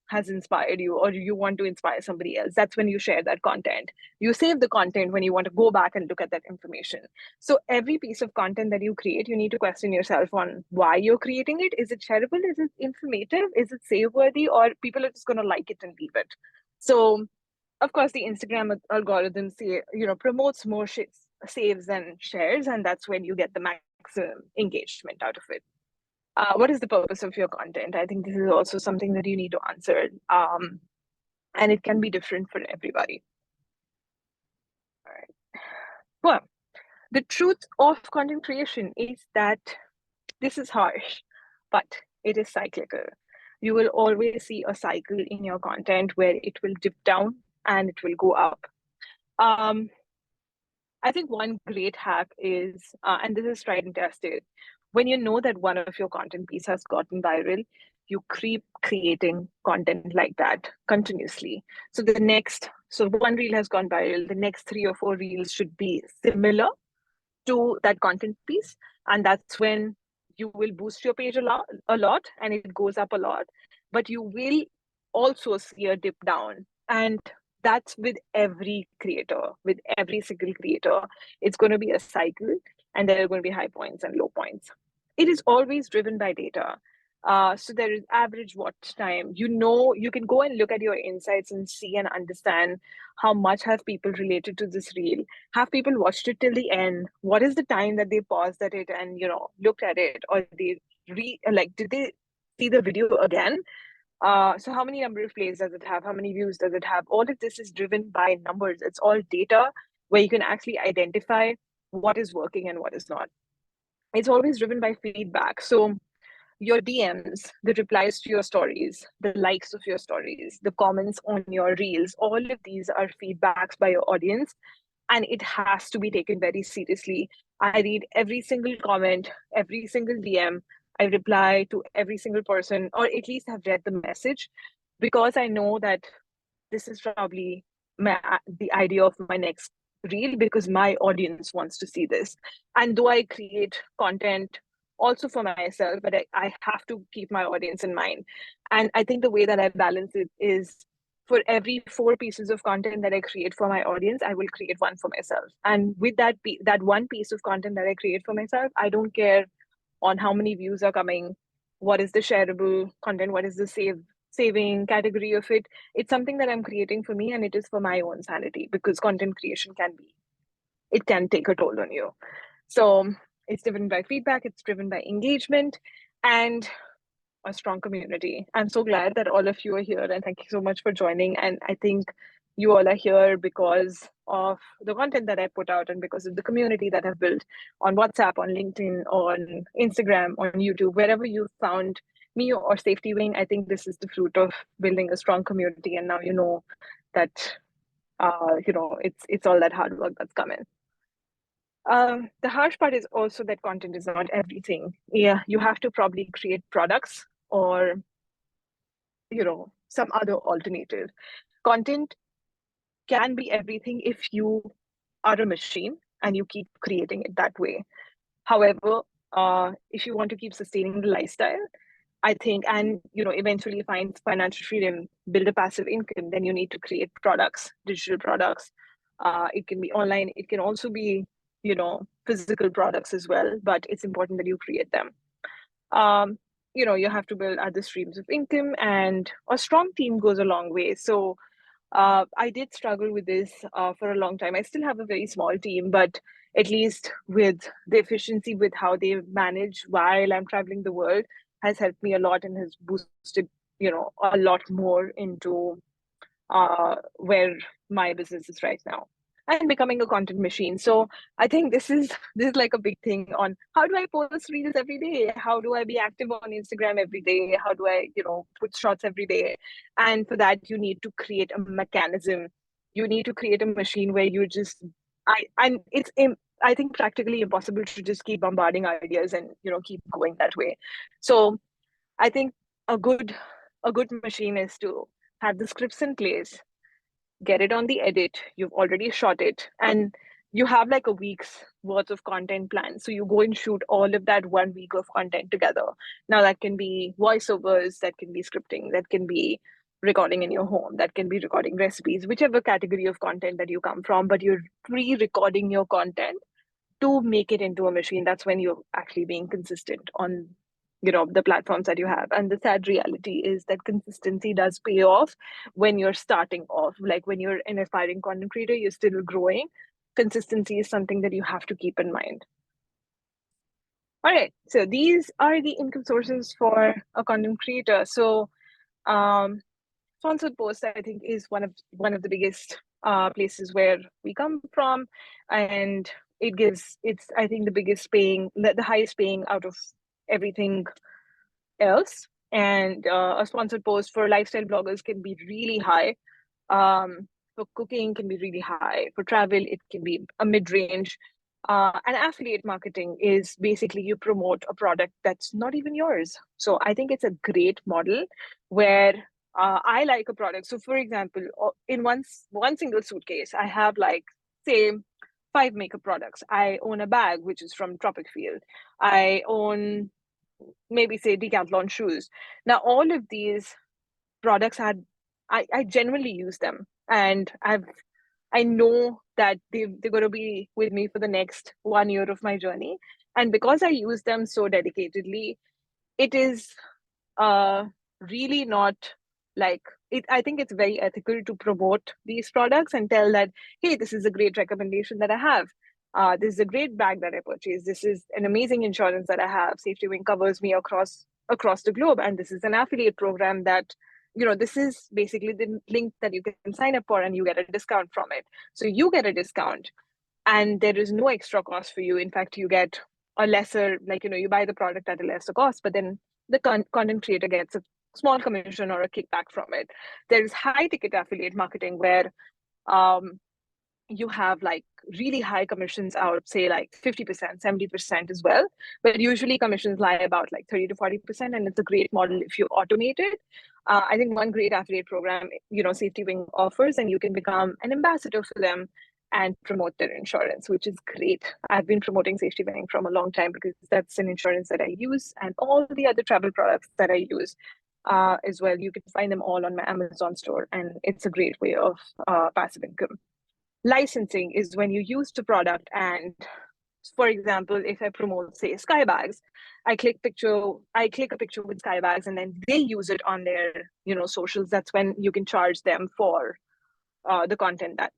has inspired you, or you want to inspire somebody else. That's when you share that content. You save the content when you want to go back and look at that information. So every piece of content that you create, you need to question yourself on why you're creating it. Is it shareable? Is it informative? Is it save worthy? Or people are just going to like it and leave it? So of course, the Instagram algorithm promotes more saves and shares, and that's when you get the maximum engagement out of it. What is the purpose of your content? I think this is also something that you need to answer, and it can be different for everybody. All right. Well, the truth of content creation is that this is harsh, but it is cyclical. You will always see a cycle in your content where it will dip down and it will go up. I think one great hack is, and this is tried and tested, when you know that one of your content piece has gotten viral, you keep creating content like that continuously. So one reel has gone viral, the next 3 or 4 reels should be similar to that content piece. And that's when you will boost your page a lot, and it goes up a lot. But you will also see a dip down. And that's with every creator, with every single creator. It's going to be a cycle, and there are going to be high points and low points. It is always driven by data. So there is average watch time. You can go and look at your insights and see and understand how much have people related to this reel. Have people watched it till the end? What is the time that they paused at it and looked at it, or did they see the video again? So how many number of plays does it have? How many views does it have? All of this is driven by numbers. It's all data where you can actually identify what is working and what is not. It's always driven by feedback. So your DMs, the replies to your stories, the likes of your stories, the comments on your reels, all of these are feedbacks by your audience, and it has to be taken very seriously. I read every single comment, every single DM. I reply to every single person, or at least have read the message, because I know that this is probably the idea of my next reel, because my audience wants to see this. And though I create content also for myself, but I have to keep my audience in mind. And I think the way that I balance it is, for every 4 pieces of content that I create for my audience, I will create one for myself. And with that one piece of content that I create for myself, I don't care on how many views are coming, what is the shareable content, what is the saving category of it. It's something that I'm creating for me, and it is for my own sanity, because content creation it can take a toll on you. So it's driven by feedback, it's driven by engagement, and a strong community. I'm so glad that all of you are here, and thank you so much for joining. And I think you all are here because of the content that I put out and because of the community that I've built on WhatsApp, on LinkedIn, on Instagram, on YouTube, wherever you found me or SafetyWing. I think this is the fruit of building a strong community. And now you know that it's all that hard work that's coming. The harsh part is also that content is not everything. Yeah, you have to probably create products or some other alternative. Content can be everything if you are a machine and you keep creating it that way. However, if you want to keep sustaining the lifestyle, I think, and eventually find financial freedom, build a passive income, then you need to create products, digital products. It can be online, it can also be physical products as well, but it's important that you create them. You have to build other streams of income, and a strong team goes a long way. So I did struggle with this for a long time. I still have a very small team, but at least with the efficiency with how they manage while I'm traveling the world has helped me a lot and has boosted, a lot more into where my business is right now, and becoming a content machine. So I think this is like a big thing on how do I post reels every day? How do I be active on Instagram every day? How do I, put shots every day? And for that, you need to create a mechanism. You need to create a machine where you just I think practically impossible to just keep bombarding ideas and keep going that way. So I think a good a good machine is to have the scripts in place, get it on the edit, you've already shot it, and you have like a week's worth of content planned. So you go and shoot all of that 1 week of content together. Now that can be voiceovers, that can be scripting, that can be recording in your home, that can be recording recipes, whichever category of content that you come from, but you're pre-recording your content to make it into a machine. That's when you're actually being consistent on the platforms that you have. And the sad reality is that consistency does pay off when you're starting off. Like when you're an aspiring content creator, you're still growing. Consistency is something that you have to keep in mind. All right, so these are the income sources for a content creator. So sponsored posts, I think, is one of the biggest places where we come from, and it's I think the highest paying out of everything else. And a sponsored post for lifestyle bloggers can be really high. For cooking can be really high. For travel, it can be a mid-range. And affiliate marketing is basically you promote a product that's not even yours. So I think it's a great model where I like a product. So for example, in one single suitcase, I have like, say, 5 makeup products. I own a bag, which is from Tropic Field. I own maybe say Decathlon shoes. Now, all of these products I genuinely use them, and I know that they're going to be with me for the next 1 year of my journey. And because I use them so dedicatedly, it is really not like it. I think it's very ethical to promote these products and tell that, hey, this is a great recommendation that I have. This is a great bag that I purchased. This is an amazing insurance that I have. SafetyWing covers me across the globe, and this is an affiliate program that this is basically the link that you can sign up for, and you get a discount from it. So you get a discount, and there is no extra cost for you. In fact, you get a lesser, like you buy the product at a lesser cost, but then the content creator gets a small commission or a kickback from it. There is high ticket affiliate marketing where um, you have like really high commissions out, say like 50%, 70% as well. But usually commissions lie about like 30 to 40%. And it's a great model if you automate it. I think one great affiliate program, SafetyWing offers, and you can become an ambassador for them and promote their insurance, which is great. I've been promoting SafetyWing from a long time because that's an insurance that I use, and all the other travel products that I use as well. You can find them all on my Amazon store, and it's a great way of passive income. Licensing is when you use the product and For example, if I promote, say, sky bags, I click a picture with sky bags, and then they use it on their, socials. That's when you can charge them for the content that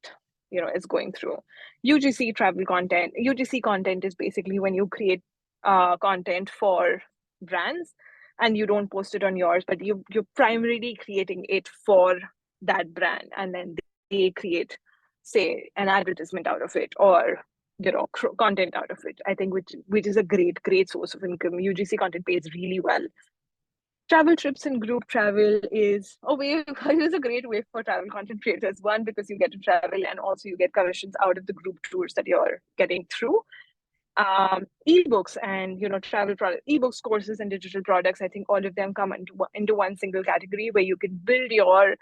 is going through. UGC travel content. UGC content is basically when you create content for brands and you don't post it on yours, but you're primarily creating it for that brand, and then they create, say, an advertisement out of it, or content out of it. I think which is a great source of income. UGC content pays really well. Travel trips and group travel is a way it is a great way for travel content creators. One, because you get to travel, and also you get commissions out of the group tours that you're getting through. Ebooks and travel product ebooks, courses, and digital products. I think all of them come into one single category where you can build your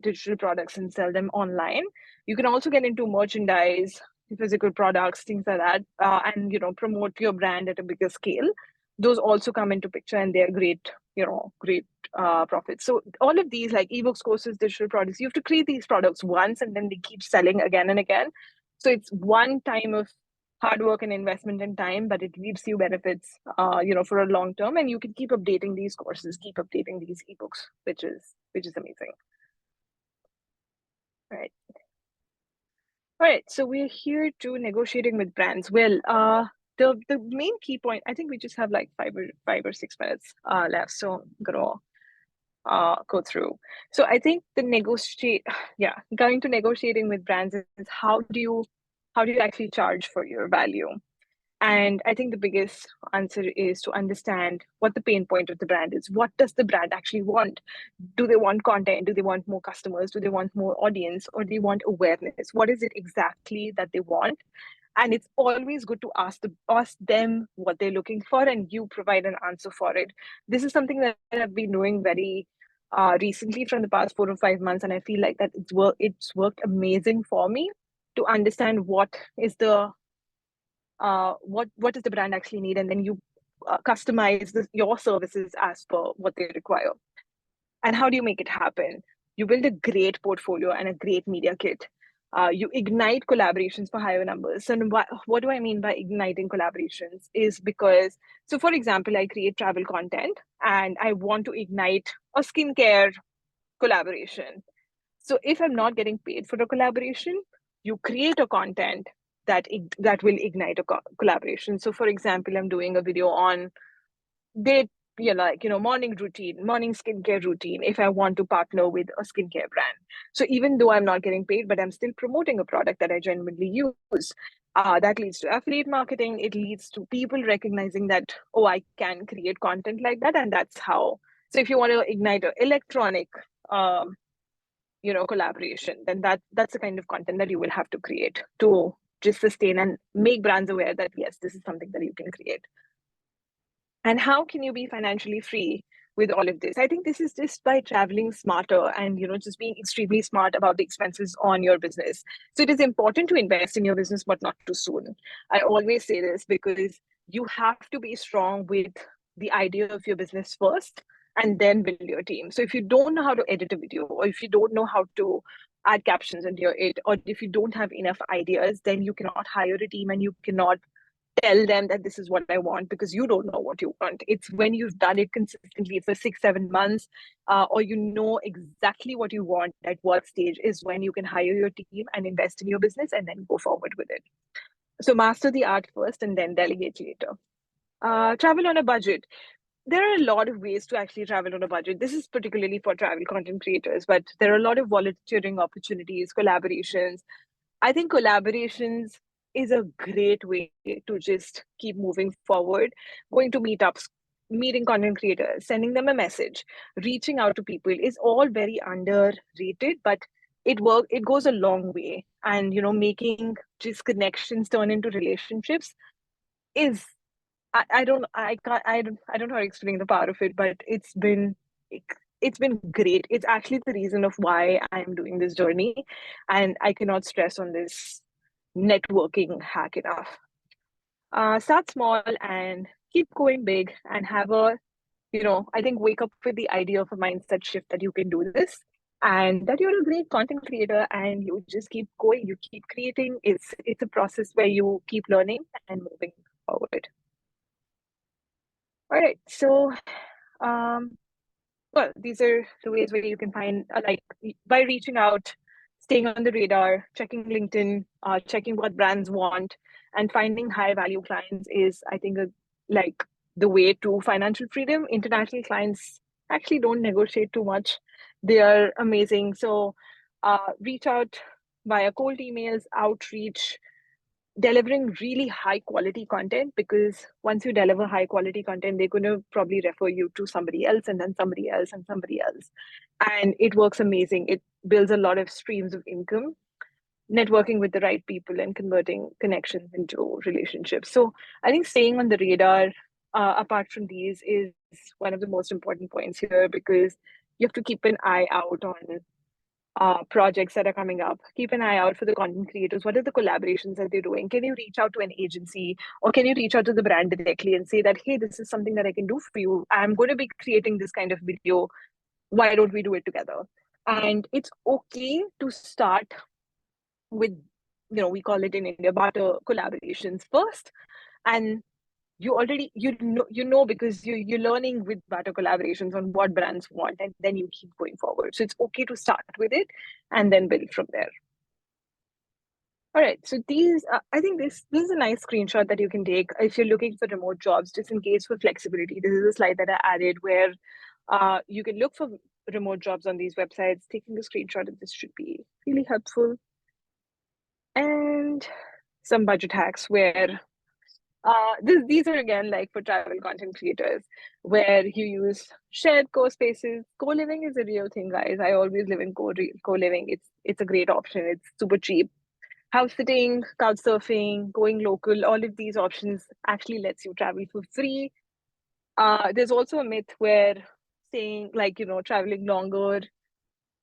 digital products and sell them online. You can also get into merchandise, physical products, things like that, and promote your brand at a bigger scale. Those also come into picture, and they're great profits. So all of these, like ebooks, courses, digital products, you have to create these products once, and then they keep selling again and again. So it's one time of hard work and investment in time, but it gives you benefits, for a long term, and you can keep updating these courses, keep updating these ebooks, which is amazing. Right. All right. So we're here to negotiating with brands. Well, the main key point, I think we just have like 5 or 6 minutes left. So I'm gonna go through. So I think going to negotiating with brands is how do you actually charge for your value? And I think the biggest answer is to understand what the pain point of the brand is. What does the brand actually want? Do they want content? Do they want more customers? Do they want more audience? Or do they want awareness? What is it exactly that they want? And it's always good to ask them what they're looking for, and you provide an answer for it. This is something that I've been doing very recently from the past 4 or 5 months, and I feel like that it's worked amazing for me to understand what is the what does the brand actually need, and then you customize your services as per what they require. And how do you make it happen? You build a great portfolio and a great media kit. You ignite collaborations for higher numbers. And what do I mean by igniting collaborations is because, so for example, I create travel content and I want to ignite a skincare collaboration. So if I'm not getting paid for a collaboration, you create a content that will ignite a collaboration. So for example, I'm doing a video on morning skincare routine, if I want to partner with a skincare brand. So even though I'm not getting paid, but I'm still promoting a product that I genuinely use. That leads to affiliate marketing. It leads to people recognizing that, oh, I can create content like that. And that's how. So if you want to ignite an electronic collaboration, then that's the kind of content that you will have to create to just sustain and make brands aware that yes, this is something that you can create. And how can you be financially free with all of this? I think this is just by traveling smarter and just being extremely smart about the expenses on your business. So it is important to invest in your business, but not too soon. I always say this because you have to be strong with the idea of your business first, and then build your team. So if you don't know how to edit a video, or if you don't know how to add captions into it, or if you don't have enough ideas, then you cannot hire a team and you cannot tell them that this is what I want, because you don't know what you want. It's when you've done it consistently for 6-7 months, or you know exactly what you want at what stage, is when you can hire your team and invest in your business and then go forward with it. So master the art first and then delegate later. Travel on a budget. There are a lot of ways to actually travel on a budget. This is particularly for travel content creators, but there are a lot of volunteering opportunities, collaborations. I think collaborations is a great way to just keep moving forward. Going to meetups, meeting content creators, sending them a message, reaching out to people is all very underrated, but it goes a long way. And making just connections turn into relationships is, I don't know how to explain the power of it, but it's been great. It's actually the reason of why I'm doing this journey, and I cannot stress on this networking hack enough. Start small and keep going big, and have I think wake up with the idea of a mindset shift that you can do this. and that you're a great content creator and you just keep going, you keep creating. It's a process where you keep learning and moving forward. All right, so um, well, these are the ways where you can find, like, by reaching out, staying on the radar, checking LinkedIn, checking what brands want, and finding high value clients is, I think, like the way to financial freedom. International clients actually don't negotiate too much. They are amazing. So reach out via cold emails, outreach, delivering really high quality content, because once you deliver high quality content, they're going to probably refer you to somebody else and then somebody else and somebody else. And it works amazing. It builds a lot of streams of income, networking with the right people and converting connections into relationships. So I think staying on the radar, apart from these, is one of the most important points here, because you have to keep an eye out on projects that are coming up. Keep an eye out for the content creators. What are the collaborations that they're doing? Can you reach out to an agency, or can you reach out to the brand directly and say that, hey, this is something that I can do for you. I'm going to be creating this kind of video. Why don't we do it together? And it's okay to start with, we call it in India, barter collaborations first. And you know because you're learning with barter collaborations on what brands want, and then you keep going forward. So it's okay to start with it and then build from there. All right, so these I think this is a nice screenshot that you can take if you're looking for remote jobs, just in case for flexibility. This is a slide that I added where you can look for remote jobs on these websites. Taking a screenshot of this should be really helpful. And some budget hacks where these are again like for travel content creators, where you use shared co-spaces. Co-living is a real thing, guys. I always live in co-living. It's a great option. It's super cheap. House sitting, couch surfing, going local, all of these options actually lets you travel for free. There's also a myth where saying, like, traveling longer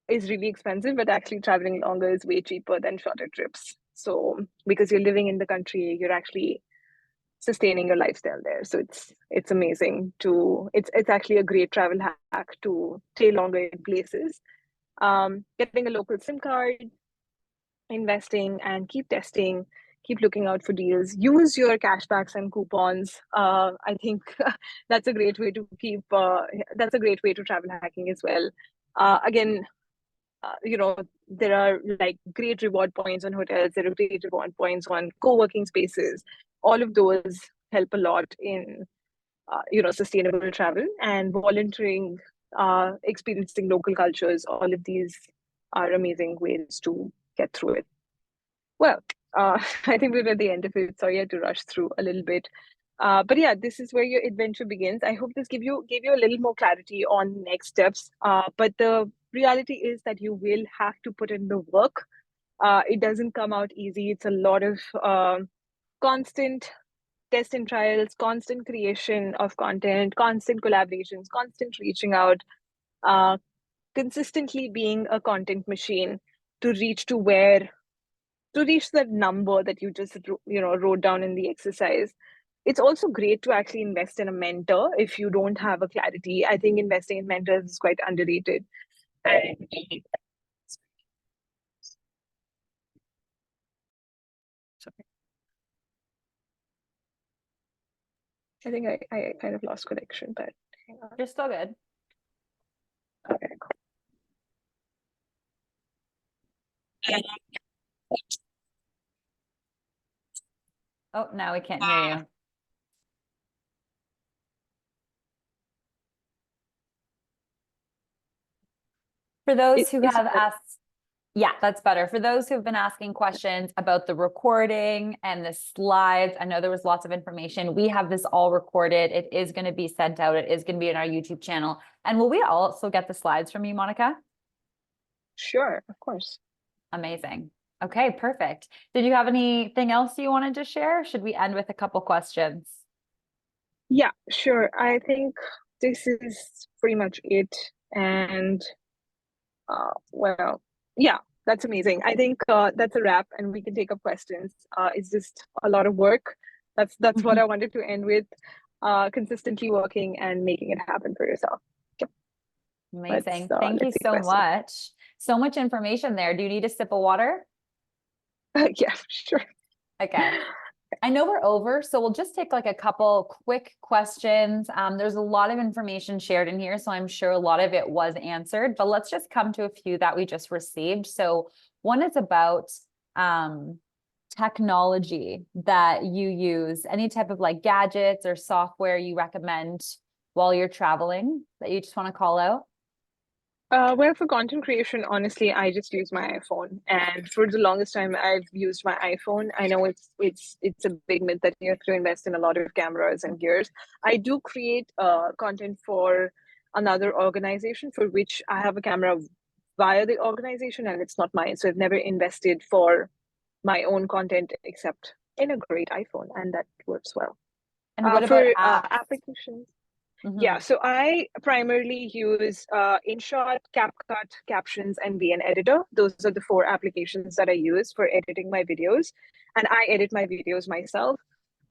is really expensive, but actually traveling longer is way cheaper than shorter trips. So because you're living in the country, you're actually sustaining your lifestyle there. So it's amazing to it's actually a great travel hack to stay longer in places. Getting a local SIM card, investing, and keep testing, keep looking out for deals. Use your cashbacks and coupons. I think that's a great way to keep. That's a great way to travel hacking as well. Again, there are like great reward points on hotels. There are great reward points on co-working spaces. All of those help a lot in sustainable travel and volunteering, experiencing local cultures. All of these are amazing ways to get through it. Well, I think we're at the end of it. Sorry, I had to rush through a little bit. But yeah, this is where your adventure begins. I hope this gave you a little more clarity on next steps. But the reality is that you will have to put in the work. It doesn't come out easy. It's a lot of constant test and trials, constant creation of content, constant collaborations, constant reaching out, uh, consistently being a content machine to reach that number that you just wrote down in the exercise. It's also great to actually invest in a mentor if you don't have a clarity. I think investing in mentors is quite underrated. And sorry, I think I kind of lost connection, but hang on. You're still good. Okay, cool. Oh, now we can't hear you. For those who have asked, yeah, that's better. For those who've been asking questions about the recording and the slides, I know there was lots of information. We have this all recorded. It is going to be sent out. It is going to be in our YouTube channel. And will we also get the slides from you, Monika? Sure, of course. Amazing. Okay, perfect. Did you have anything else you wanted to share? Should we end with a couple questions? Yeah, sure. I think this is pretty much it. And well, yeah, that's amazing. I think that's a wrap, and we can take up questions. It's just a lot of work. That's what I wanted to end with. Consistently working and making it happen for yourself. Amazing. Let's Thank you see so questions. much. So much information there. Do you need a sip of water? Yeah, sure. Okay. I know we're over, so we'll just take like a couple quick questions. There's a lot of information shared in here, so I'm sure a lot of it was answered, but let's just come to a few that we just received. So one is about technology that you use, any type of like gadgets or software you recommend while you're traveling that you just want to call out. Well, for content creation, honestly, I just use my iPhone, and for the longest time, I've used my iPhone. I know it's a big myth that you have to invest in a lot of cameras and gears. I do create content for another organization for which I have a camera via the organization, and it's not mine. So I've never invested for my own content except in a great iPhone, and that works well. And what about For apps? applications. Yeah, Mhm. so I primarily use InShot, CapCut, Captions, and VN Editor. Those are the four applications that I use for editing my videos. And I edit my videos myself.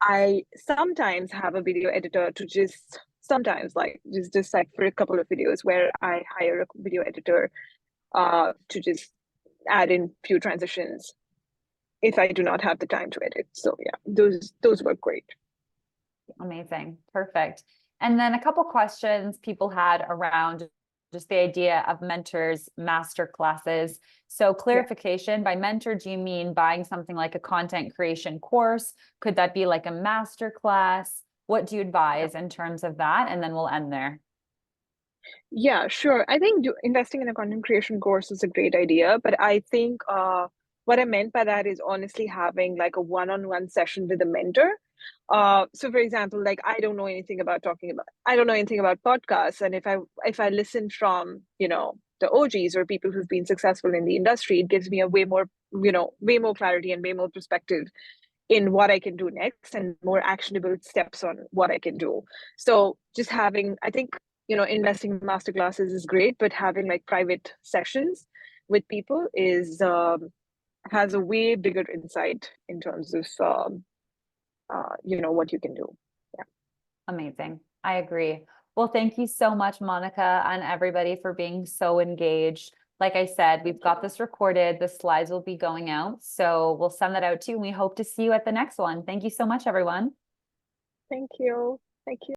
I sometimes have a video editor to just sometimes like just like for a couple of videos where I hire a video editor to just add in few transitions if I do not have the time to edit. So yeah, those work great. Amazing. Perfect. And then a couple questions people had around just the idea of mentors, master classes. So Yeah. clarification, by mentor, do you mean buying something like a content creation course? Could that be like a master class? What do you advise in terms of that? And then we'll end there. Yeah, sure. I think investing in a content creation course is a great idea, but I think what I meant by that is honestly having like a one-on-one session with a mentor. So for example, like I don't know anything about podcasts, and if I listen from, the OGs or people who've been successful in the industry, it gives me a way more clarity and way more perspective in what I can do next and more actionable steps on what I can do. So just having, I think, investing in master classes is great, but having like private sessions with people is has a way bigger insight in terms of what you can do. Yeah. Amazing. I agree. Well, thank you so much, Monica, and everybody for being so engaged. Like I said, we've got this recorded. The slides will be going out. So we'll send that out to you. And we hope to see you at the next one. Thank you so much, everyone. Thank you. Thank you.